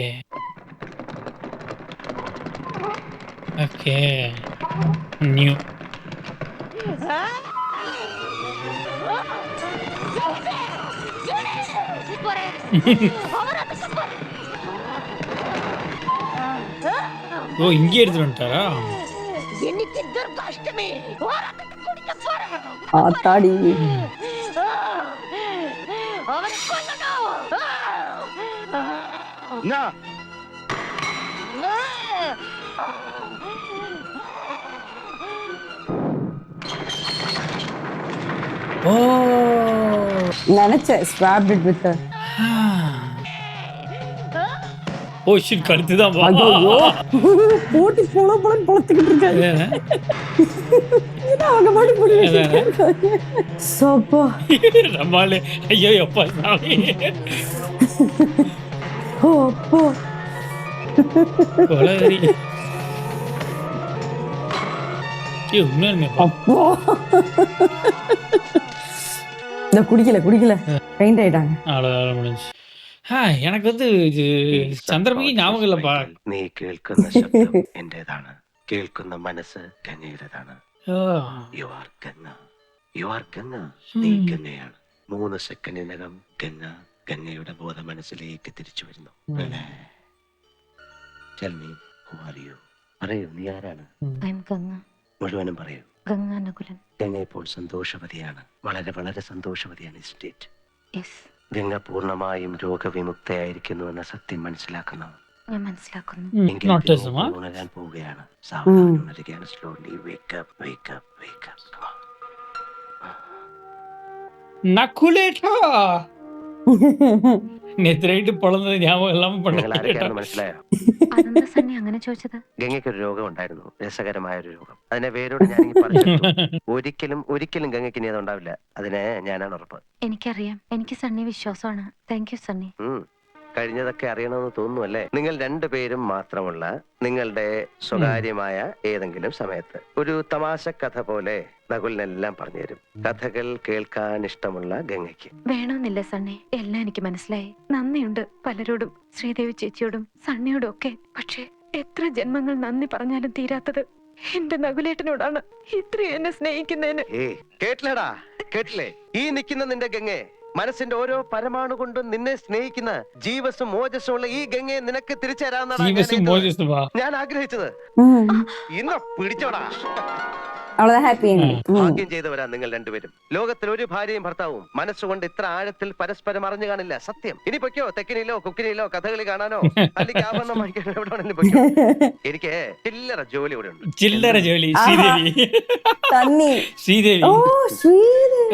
okay. நியூ. ஓ இங்கே எடுத்துட்டு வந்துட்டாரா? ஆத்தாடி. ஓ நினைச்சேன் swapped it with oh shit கழுத்து தான் பா. ஐயோ போட்டு பொளத்துக்கிட்டு இருக்காரு. இது அவங்க மட்டும் புடிச்சு சோப்பா. நம்மாலே ஐயோ அப்பா சாமி. ஓ அப்பா. கொலவெறி. ஏய் உண்மையாலுமே பா. அப்பா. இந்த குடிக்கல பெயிண்ட் ஆயிட்டாங்க. அவ்வளோ முடிஞ்சு. எனக்கு வந்து இது ചന്ദ്രമുഖി ஞாபகம் இல்லப்பா. നീ കേൾക്കുന്ന ശബ്ദം എന്റേതാണ്, കേൾക്കുന്ന മനസ്സ് ഗംഗയുടേതാണ്. You are Ganga, you are Ganga, നീ ഗംഗയാണ്. 3 സെക്കൻഡിനകം ഗംഗയുടെ ബോധ മനസ്സിലേക്ക് തിരിച്ചു വരുന്നു. Tell me, who are you? പറയൂ, നീ ആരാണ്? മുഴുവനും പറയൂ. ഗംഗ ഇപ്പോൾ സന്തോഷവതിയാണ്, വളരെ വളരെ സന്തോഷവതിയാണ്. സ്റ്റേറ്റ് ഗംഗ പൂർണ്ണമായും രോഗവിമുക്തയായിരിക്കുന്നു എന്ന സത്യം മനസ്സിലാക്കുന്നു. എങ്കിൽ പിന്നെ ഉണരാൻ പോവുകയാണ്. സാവധാനം ഉണരുകയാണ്. Slowly wake up, wake up, wake up. നക്കുലേട്ടാ നേരത്തെ നൈറ്റ് പൊളന്നത് ஞாபகம் ഇല്ലാമ നിങ്ങൾ മനസ്സിലായോ? അങ്ങനെ ചോദിച്ചത് ഗംഗയ്ക്ക് ഒരു രോഗം ഉണ്ടായിരുന്നു, രസകരമായ ഒരു രോഗം. അതിനെ വേരോട് ഞാൻ ഒരിക്കലും ഗംഗയ്ക്ക് ഇനി അതുണ്ടാവില്ല. അതിനെ ഞാനാണ് ഉറപ്പ്. എനിക്കറിയാം, എനിക്ക് സണ്ണി വിശ്വാസമാണ്. Thank you Sunny. കഴിഞ്ഞതൊക്കെ അറിയണമെന്ന് തോന്നുന്നു അല്ലേ? നിങ്ങൾ രണ്ടുപേരും മാത്രമുള്ള നിങ്ങളുടെ സ്വകാര്യമായ ഏതെങ്കിലും സമയത്ത് ഒരു തമാശ കഥ പോലെ നകുലിനെല്ലാം പറഞ്ഞു തരും. കഥകൾ കേൾക്കാൻ ഇഷ്ടമുള്ള ഗംഗയ്ക്ക്. വേണമെന്നില്ല സണ്ണി, എല്ലാം എനിക്ക് മനസ്സിലായി. നന്ദിയുണ്ട് പലരോടും, ശ്രീദേവി ചേച്ചിയോടും സണ്ണിയോടും ഒക്കെ. പക്ഷേ എത്ര ജന്മങ്ങൾ നന്ദി പറഞ്ഞാലും തീരാത്തത് എന്റെ നകുലേട്ടനോടാണ്, ഇത്രയും എന്നെ സ്നേഹിക്കുന്നതിന്. കേട്ടില്ലേടാ, കേട്ടില്ലേ? ഈ നിൽക്കുന്ന നിന്റെ ഗംഗയെ, മനസ്സിന്റെ ഓരോ പരമാണു കൊണ്ടും നിന്നെ സ്നേഹിക്കുന്ന ജീവസും ഓജസ്സും ഉള്ള ഈ ഗംഗയെ നിനക്ക് തിരിച്ചു തരാമെന്നാണ് ഞാൻ ആഗ്രഹിച്ചത്. ഇന്ന് പിടിച്ചോടാ. ഭാഗ്യം ചെയ്തവരാ നിങ്ങൾ രണ്ടുപേരും. ലോകത്തിൽ ഒരു ഭാര്യയും ഭർത്താവും മനസ്സുകൊണ്ട് ഇത്ര ആഴത്തിൽ പരസ്പരം അറിഞ്ഞു കാണില്ല. സത്യം. ഇനി പൊയ്ക്കോ, തെക്കിനിയിലോ കുക്കിനിയിലോ കഥകളി കാണാനോ അല്ലെങ്കിൽ ആഭരണം വാങ്ങിക്കാനോ എവിടെ വേണമെങ്കിലും പൊയ്ക്കോ. എനിക്ക് ചില്ലറ ജോലി ഇവിടെ ഉണ്ട്. ചില്ലറ ജോലി. ശ്രീദേവി.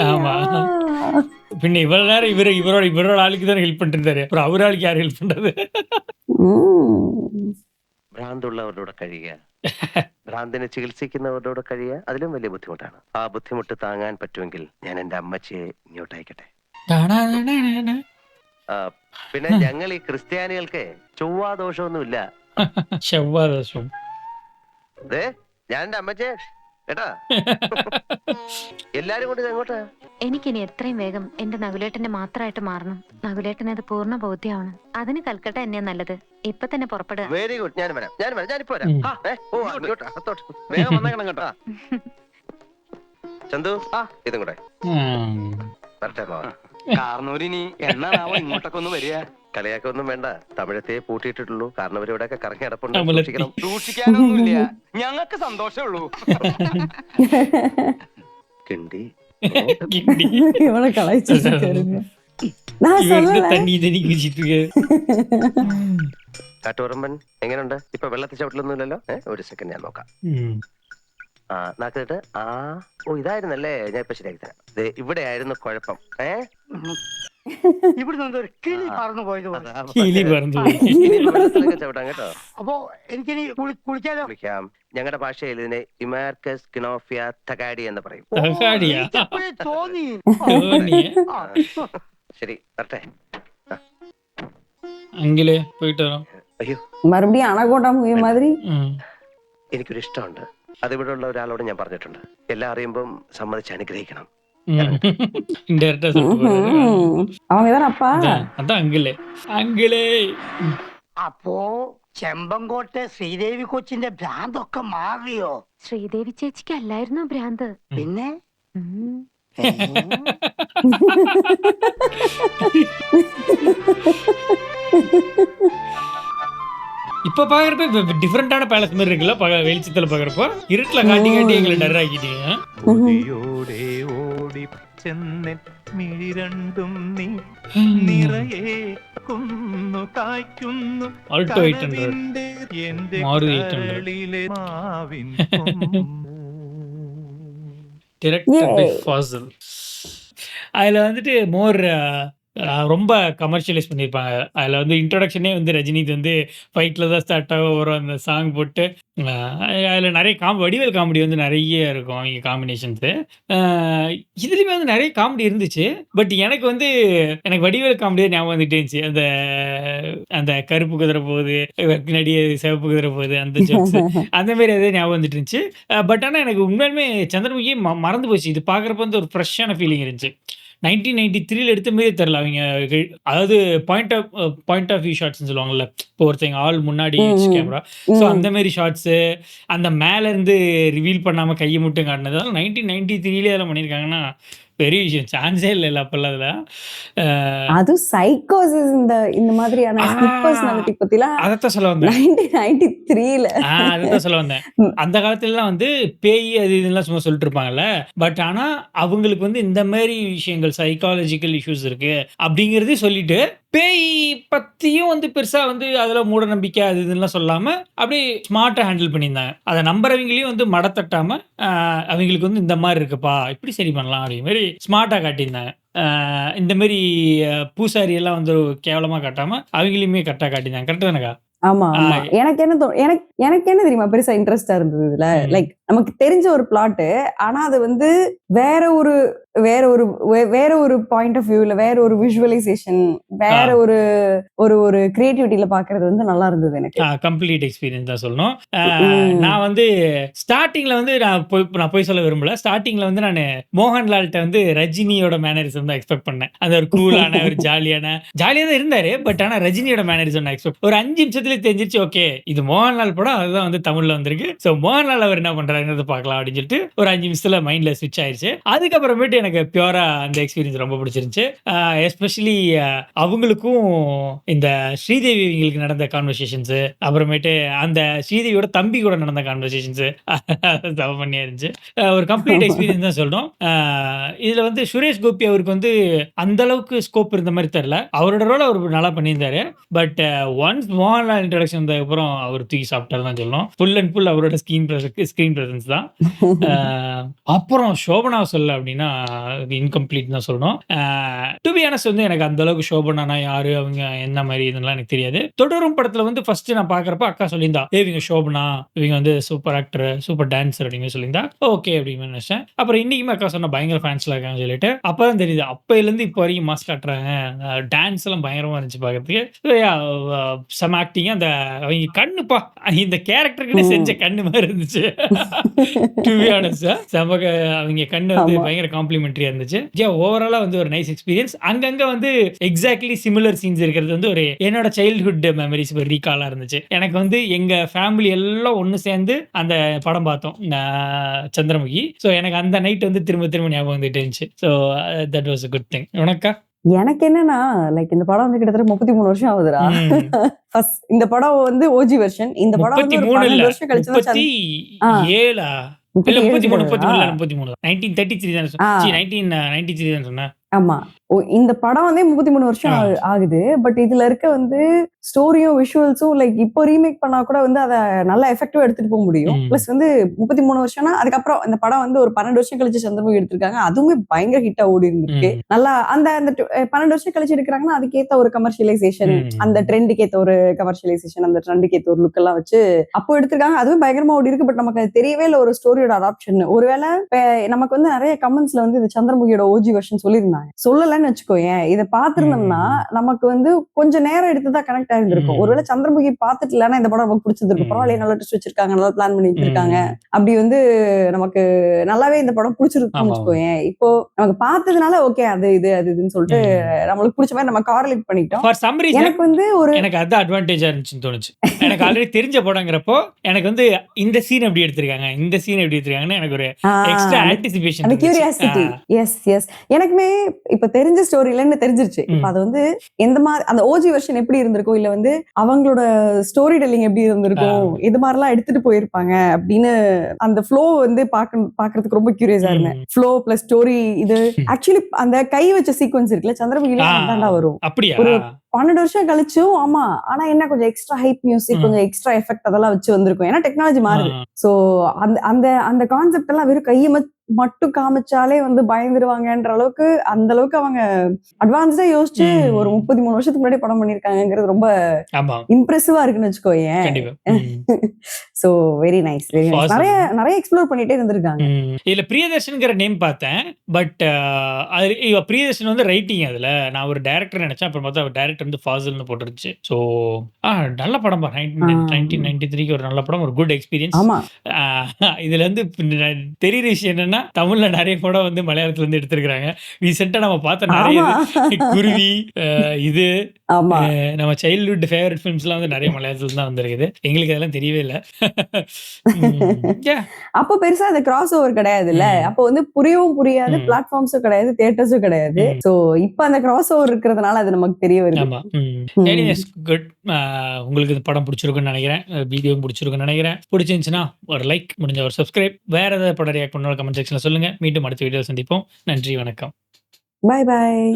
ஆமா. பின்ன இவ்வளவு நேரம் இவரோட ஆளுக்கு தான் ஹெல்ப் பண்ணிட்டு இருந்தாரு. அப்புறம் அவர் ஆளுக்கு யார் ஹெல்ப் பண்றது? ഭ്രാന്തുള്ളവരോട് കഴിയുക, ഭ്രാന്തിനെ ചികിത്സിക്കുന്നവരോട് കഴിയുക, അതിലും വലിയ ബുദ്ധിമുട്ടാണ്. ആ ബുദ്ധിമുട്ട് താങ്ങാൻ പറ്റുമെങ്കിൽ ഞാൻ എന്റെ അമ്മച്ചിയെ ഇങ്ങോട്ട് അയക്കട്ടെ. പിന്നെ ഞങ്ങൾ ഈ ക്രിസ്ത്യാനികൾക്ക് ചൊവ്വാദോഷമൊന്നുമില്ല. ചൊവ്വാദോഷം. അതെ, ഞാൻ എന്റെ അമ്മച്ചിയെ കേട്ടാ. എല്ലാരും കൊണ്ട് എങ്ങോട്ടാ? എനിക്കിനി എത്രയും വേഗം എന്റെ നകുലേട്ടന്റെ മാത്രമായിട്ട് മാറണം. നകുലേട്ടനത് പൂർണ്ണ ബോധ്യമാണ്. അതിന് കൽക്കട്ട എന്നെയാ നല്ലത്. ഇപ്പൊ തന്നെ പുറപ്പെടുക. Very good. ഞാനിപ്പോ വരാം. വേഗം വന്നേക്കണം കേട്ടോ. ചന്തു, ഇതും കൂടെ വരട്ടെ. കാർന്നൂരിനി എന്നാണാവോ ഇങ്ങോട്ടൊക്കെ ഒന്ന് വരിക? കളിയാക്ക ഒന്നും വേണ്ട, തമിഴത്തെ പൂട്ടിയിട്ടുള്ളൂ. കാരണം ഇവിടെയൊക്കെ കറങ്ങി കിടപ്പുണ്ട്. സൂക്ഷിക്കാനൊന്നുമില്ല, ഞങ്ങൾക്ക് സന്തോഷമേ ഉള്ളൂ. കിണ്ടി இவனை கலாய்ச்சிருக்காருங்க. കാട്ടൂറമ്പൻ എങ്ങനെയുണ്ട്? ഇപ്പൊ വെള്ളത്തിൽ ചവിട്ടിലൊന്നുമില്ലല്ലോ. ഒരു സെക്കൻഡ് ഞാൻ നോക്കാം. നാക്കിട്ട് ഇതായിരുന്നല്ലേ, ഞാൻ ഇപ്പൊ ശരിയാക്കി തരാം. ഇവിടെ ആയിരുന്നു കുഴപ്പം. ഇവിടുന്ന് ഒരു കിളി പറന്നു പോയത് ചവിട്ടാം കേട്ടോ. അപ്പോ എനിക്കിനി കുളിക്കാലോ? കുളിക്കാം. ഞങ്ങളുടെ ഭാഷയിൽ ഇതിനെ ഇമാർക്കസ് കിനോഫിയ തകാഡി എന്ന് പറയും. തോന്നി. ശരി, വരട്ടെ. അയ്യോ, മറുപടിയും അണകോട്ട മൂവി മാതിരി. എനിക്കൊരു ഇഷ്ടമുണ്ട്, അതിവിടെ ഉള്ള ഒരാളോട് ഞാൻ പറഞ്ഞിട്ടുണ്ട്. എല്ലാം അറിയുമ്പം സമ്മതിച്ച് അനുഗ്രഹിക്കണം. அவங்க தான் அப்பா. அதான் அங்கிளே. അപ്പോ ചെമ്പങ്കോട്ടെ ശ്രീദേവി കൊച്ചിന്റെ ഭ്രാന്തൊക്കെ മാറിയോ? ശ്രീദേവി ചേച്ചിക്ക് അല്ലായിരുന്നോ ഭ്രാന്ത്? പിന്നെ இப்ப பாக்குறப்ப டிஃபரெண்டான பேலஸ் மாதிரி இருக்குல்ல, வெளிச்சத்துல பாக்குறப்போ இருட்டுல காட்டி காட்டி எங்களை டர் ஆக்கிட்டீங்க. ഓടിയോടെ ഓടി ചെന്നൻ മിഴി രണ്ടും നീ നിറയെ കുന്നു കായ്ക്കുന്നു ആൾട്ടോ 800 എന്റെ മാരുതി 800 കരളിലെ മാവിൻ டிரெக்டட் பை ஃபாசில். அதுல வந்துட்டு மோர் ரொம்ப கமர்ஷியலைஸ் பண்ணியிருப்பாங்க. அதில் வந்து இன்ட்ரொடக்ஷனே வந்து ரஜினிக்கு வந்து ஃபைட்டில் தான் ஸ்டார்ட் ஆக வரும் அந்த சாங் போட்டு. அதில் நிறைய வடிவேல் காமெடி வந்து நிறைய இருக்கும் அவங்க காம்பினேஷன்ஸு. இதுலேயுமே வந்து நிறைய காமெடி இருந்துச்சு. பட் எனக்கு வந்து வடிவேல் காமெடி தான் ஞாபகம் வந்துட்டே இருந்துச்சு. அந்த அந்த கருப்பு குதிரை போகுது, பின்னாடி சிவப்பு குதிரை போகுது, அந்த ஜோக்ஸ் அந்த மாதிரி எதாவது ஞாபகம் வந்துட்டு இருந்துச்சு. பட் ஆனால் எனக்கு உண்மையிலுமே சந்திரமுகி மறந்து போச்சு. இது பார்க்குறப்ப வந்து ஒரு ஃப்ரெஷ்ஷான ஃபீலிங் இருந்துச்சு. 1993 எடுத்த மாரியே தெரியல. அவங்க அதாவது பாயிண்ட் ஆஃப் வியூ ஷாட்ஸ்ன்னு சொல்லுவாங்கல்ல. இப்போ ஒருத்தங்க ஆள் முன்னாடி கேமரா, ஸோ அந்த மாதிரி ஷாட்ஸு, அந்த மேலேருந்து ரிவீல் பண்ணாமல் கையை மட்டும் காட்டினதால 1993 அதெல்லாம் பண்ணியிருக்காங்கன்னா பெரிய விஷயம். சான்ஸே இல்லைல்ல அப்பெல்லாம் அதில். அது சைக்கோசிஸ் இந்த மாதிரியான பர்சனாலிட்டி பத்திலாம் அதைத்தான் சொல்ல வந்தேன். 1993ல அதைத்தான் சொல்ல வந்தேன். அந்த காலத்துலலாம் வந்து பேய் அது இதெல்லாம் சும்மா சொல்லிட்டு இருப்பாங்கல்ல. பட் ஆனால் அவங்களுக்கு வந்து இந்த மாதிரி விஷயங்கள் சைக்காலஜிக்கல் இஷ்யூஸ் இருக்கு அப்படிங்கிறதே சொல்லிட்டு பேய் பற்றியும் வந்து பெருசாக வந்து அதில் மூட நம்பிக்கை அது இதெல்லாம் சொல்லாமல் அப்படியே ஸ்மார்ட்டாக ஹேண்டில் பண்ணியிருந்தாங்க. அதை நம்புறவங்களையும் வந்து மடத்தட்டாமல் அவங்களுக்கு வந்து இந்த மாதிரி இருக்குப்பா இப்படி சரி பண்ணலாம் அப்படிங்கிற மாதிரி ஸ்மார்ட்டாக காட்டியிருந்தாங்க. இந்த மாதிரி பூசாரி எல்லாம் வந்து கேவலமாக காட்டாமல் அவங்களையுமே கரெக்டாக காட்டியிருந்தாங்க. கரெக்டு தானக்கா? ஆமா ஆமா. எனக்கு என்ன தெரியுமா பெருசா இன்ட்ரெஸ்டா இருந்தது இதுல, லைக் நமக்கு தெரிஞ்ச ஒரு பிளாட், ஆனா அது வந்து வேற ஒரு பாயிண்ட் ஆஃப் வியூல, வேற ஒரு விஷுவலைசேஷன், வேற ஒரு ஒரு கிரியேட்டிவிட்டியில பாக்குறது வந்து நல்லா இருந்தது எனக்கு. கம்ப்ளீட் எக்ஸ்பீரியன்ஸ் தான் சொல்லணும். நான் வந்து ஸ்டார்டிங்ல வந்து நான் போய் சொல்ல விரும்பல. ஸ்டார்டிங்ல வந்து நான் மோகன்லால்கிட்ட வந்து ரஜினியோட மேனரிசம் தான் எக்ஸ்பெக்ட் பண்ணேன். அந்த ஒரு கூலான ஒரு ஜாலியா தான் இருந்தாரு. பட் ஆனா ரஜினியோட மேனரிசம் நான் எக்ஸ்பெக்ட் ஒரு 5 நிமிஷத்துல தெரிஞ்சிருச்சு. ஓகே இது மோகன்லால் படம், அதுதான் வந்து தமிழ்ல வந்திருக்கு. ஸோ மோகன்லால் அவர் என்ன பண்றாருன்னு பார்க்கலாம் அப்படின்னு சொல்லிட்டு ஒரு 5 நிமிஷத்துல மைண்ட்ல ஸ்விட்ச் ஆயிடுச்சு. அதுக்கப்புறமேட்டு எனக்கு பியூரா அந்த எக்ஸ்பீரியன்ஸ் ரொம்ப பிடிச்சிருந்துச்சு. எஸ்பெஷலி அவங்களுக்கும் இந்த ஸ்ரீதேவி இவங்களுக்கு நடந்த கான்வர்சேஷன்ஸ், அப்புறமேட்டு அந்த ஸ்ரீதேவியோட தம்பி கூட நடந்த கான்வர்சேஷன்ஸ் தவ பண்ணியா இருந்துச்சு. ஒரு கம்ப்ளீட் எக்ஸ்பீரியன்ஸ் தான் சொல்லணும். இதுல வந்து சுரேஷ் கோபி அவருக்கு வந்து அந்த அளவுக்கு ஸ்கோப் இருந்த மாதிரி தெரியல. அவரோட ரோல் அவர் நல்லா பண்ணியிருந்தாரு. பட் ஒன்ஸ் மோகன்லால் இன்ட்ரடக்ஷன் வந்ததுக்கப்புறம் அவர் தூக்கி சாப்பிட்டாரு தான் சொல்லணும். ஃபுல் அண்ட் ஃபுல் அவரோட ஸ்க்ரீன் பிரசன்ஸ் தான். அப்புறம் சோபனா சொல்ல அப்படின்னா இன்கம்ப்ளீட் தான் சொல்லணும். டு பி ஆனஸ்ட் வந்து எனக்கு அந்த அளவுக்கு சோபனானா யாரு, அவங்க என்ன மாதிரி இதெல்லாம் எனக்கு தெரியாது. தொடரும் படத்துல வந்து ஃபர்ஸ்ட் நான் பாக்குறப்ப அக்கா சொல்லியிருந்தா இவங்க சோபனா, இவங்க வந்து சூப்பர் ஆக்டர், சூப்பர் டான்சர் அப்படின்னு சொல்லியிருந்தா. ஓகே அப்படின்னு நினைச்சேன். அப்புறம் இன்னைக்குமே அக்கா சொன்ன பயங்கர ஃபேன்ஸ்ல இருக்காங்க சொல்லிட்டு அப்பதான் தெரியுது அப்பையில இருந்து இப்போ வரைக்கும் மாஸ் காட்டுறாங்க. டான்ஸ் எல்லாம் பயங்கரமா இருந்துச்சு பாக்கிறதுக்கு. சம் ஆக்டிங், அந்த அவங்க கண்ணுப்பா இந்த கேரக்டருக்கு செஞ்ச கண்ணு மாதிரி இருந்துச்சு. டு பி ஆனஸ்ட் அவங்க கண்ணு வந்து பயங்கர காம்ப்ளிமெண்டரியா இருந்துச்சு. ஓவராலா வந்து ஒரு நைஸ் எக்ஸ்பீரியன்ஸ். அங்கங்க வந்து எக்ஸாக்ட்லி சிமிலர் சீன்ஸ் இருக்கிறது வந்து ஒரு என்னோட சைல்ட்ஹுட் மெமரிஸ் ரீகாலா இருந்துச்சு. எனக்கு வந்து எங்க ஃபேமிலி எல்லாம் ஒன்று சேர்ந்து அந்த படம் பார்த்தோம் சந்திரமுகி. ஸோ எனக்கு அந்த நைட் வந்து திரும்ப ஞாபகம் வந்துட்டு இருந்துச்சு. So that was a good thing. உனக்கா? எனக்கு என்னன்னா லைக் இந்த படம் வந்து கிட்டத்தட்ட 33 வருஷம் ஆகுதுடா. ஃபர்ஸ்ட் இந்த படம் வந்து ஓஜி வெர்ஷன். இந்த படம் வந்து 12 வருஷம் கழிச்சு தான் 37 33 1933 தான் 1993 தான் சொன்னேன். ஆமா. இந்த படம் வந்து 33 வருஷம் ஆகுது. பட் இதுல இருக்க வந்து ஸ்டோரியும் விஷுவல்ஸும் லைக் இப்போ ரீமேக் பண்ணா கூட வந்து அதை நல்லா எஃபெக்டிவா எடுத்துட்டு போக முடியும். பிளஸ் வந்து 33 வருஷம்னா அதுக்கப்புறம் இந்த படம் வந்து ஒரு 12 வருஷம் கழிச்சு சந்திரமுகி எடுத்திருக்காங்க. அதுவுமே பயங்கர ஹிட்டா ஓடி இருந்திருக்கு. நல்லா அந்த 12 வருஷம் கழிச்சு எடுக்கிறாங்கன்னா அதுக்கேத்த ஒரு கமர்ஷியலைசேஷன், அந்த ட்ரெண்டுக்கு ஏத்த ஒரு கமர்ஷியலைசேஷன், அந்த ட்ரெண்டுக்கு ஏத்த ஒரு லுக் எல்லாம் வச்சு அப்போ எடுத்திருக்காங்க. அதுவும் பயங்கரமா ஓடி இருக்கு. பட் நமக்கு அது தெரியவே இல்லை ஒரு ஸ்டோரியோட அடாப்ஷன். ஒருவேளை நமக்கு வந்து நிறைய கமெண்ட்ஸ்ல வந்து இந்த சந்திரமுகியோட ஓஜி வெர்ஷன் சொல்லியிருந்தாங்க. சொல்லல இல்லைன்னு வச்சுக்கோயேன், இதை பார்த்திருந்தோம்னா நமக்கு வந்து கொஞ்சம் நேரம் எடுத்துதான் கனெக்ட் ஆயிருந்திருக்கும். ஒருவேளை சந்திரமுகி பார்த்துட்டு இல்லைன்னா இந்த படம் நமக்கு பிடிச்சிருக்கும். பரவாயில்ல, நல்லா ட்விஸ்ட் வச்சிருக்காங்க, நல்லா பிளான் பண்ணி வச்சிருக்காங்க, அப்படி வந்து நமக்கு நல்லாவே இந்த படம் பிடிச்சிருக்குன்னு வச்சுக்கோயேன். இப்போ நமக்கு பார்த்ததுனால ஓகே அது இதுன்னு சொல்லிட்டு நம்மளுக்கு பிடிச்ச மாதிரி நம்ம காரலேட் பண்ணிட்டோம். ஃபார் சம் ரீசன் எனக்கு வந்து எனக்கு அது அட்வான்டேஜா இருந்துச்சுன்னு தோணுச்சு. எனக்கு ஆல்ரெடி தெரிஞ்ச படங்கிறப்போ எனக்கு வந்து இந்த சீன் எப்படி எடுத்திருக்காங்க, இந்த சீன் எப்படி எடுத்திருக்காங்கன்னு எனக்கு ஒரு எக்ஸ்ட்ரா ஆன்டிசிபேஷன், அந்த கியூரியாசிட்டி. எஸ் எனக்குமே இப்ப தெரிஞ்ச ஸ்டோரியிலன்னு தெரிஞ்சிருச்சு. இப்ப அது வந்து எந்த மாதிரி அந்த ஓஜி வெர்ஷன் எப்படி இருந்திருக்கும், இல்ல வந்து அவங்களோட ஸ்டோரி டெல்லிங் எப்படி இருந்திருக்கும், இது மாதிரிலாம் எடுத்துட்டு போயிருப்பாங்க அப்படின்னு அந்த ஃப்ளோ வந்து பாக்குறதுக்கு ரொம்ப கியூரியஸா இருந்தேன். Flow plus story. இது ஆக்சுவலி அந்த கை வச்ச சீக்வன்ஸ் இருக்குல்ல, சந்திரமுகில தாண்டா வரும். அப்படியா? ஒரு 12 வருஷம் கழிச்சும். ஆமா, ஆனா என்ன கொஞ்சம் எக்ஸ்ட்ரா ஹைப் மியூசிக், கொஞ்சம் எக்ஸ்ட்ரா எஃபெக்ட் அதெல்லாம் வச்சு வந்திருக்கும். ஏன்னா டெக்னாலஜி மாறுது. சோ அந்த கான்செப்ட் எல்லாம் வெறும் கையை மட்டும் காமிச்சாலே வந்து பயந்துருவாங்கன்ற அளவுக்கு அந்த அளவுக்கு அவங்க அட்வான்ஸ்டா யோசிச்சு ஒரு 33 வருஷத்துக்கு முன்னாடி படம் பண்ணிருக்காங்கிறது ரொம்ப இம்ப்ரெசிவா இருக்குன்னு வச்சுக்கோயேன். So very nice. நிறைய எக்ஸ்ப்ளோர் பண்ணிட்டே இருந்திருக்காங்க. இதுல பிரியதர்ஷன்ங்கிற நேம் பார்த்தேன். பட் பிரியதர்ஷன் வந்து ரைட்டிங், அதுல நான் ஒரு டைரக்டர் நினைச்சேன். அப்புறம் பார்த்தா அவர் டைரக்டர் வந்து ஃபாசில்னு போட்டுருச்சு. ஸோ நல்ல படம் 1993 ஒரு நல்ல படம், ஒரு குட் எக்ஸ்பீரியன்ஸ். இதுல வந்து தெரியுற விஷயம் என்னன்னா, தமிழ்ல நிறைய படம் வந்து மலையாளத்துல இருந்து எடுத்திருக்காங்க. ரீசெண்டா நம்ம பார்த்த நிறைய குருவி, இது நம்ம சைல்ட்ஹுட் ஃபேவரட் ஃபிலிம்ஸ்லாம் வந்து நிறைய மலையாளத்துல தான் வந்திருக்குது. எங்களுக்கு அதெல்லாம் தெரியவே இல்லை. அப்போ பெருசா அந்த கிராஸ் ஓவர் கிடையாதுல்ல. அப்போ வந்து புரியவும் புரியாது, பிளாட்ஃபார்ம்ஸும் கிடையாது, தியேட்டர்ஸும் கிடையாது. சோ இப்போ அந்த கிராஸ் ஓவர் இருக்கிறதுனால அது நமக்கு தெரிய வருது. குட். உங்களுக்கு இந்த படம் பிடிச்சிருக்குன்னு நினைக்கிறேன், வீடியோ பிடிச்சிருக்குன்னு நினைக்கிறேன். பிடிச்சிருந்துச்சுன்னா ஒரு லைக், முடிஞ்ச ஒரு சப்ஸ்கிரைப். வேற ஏதாவது படம் ரியாக்ட் பண்ணாலும் கமெண்ட் செக்ஷன்ல சொல்லுங்க. மீண்டும் அடுத்த வீடியோ சந்திப்போம். நன்றி, வணக்கம். பாய் பாய்.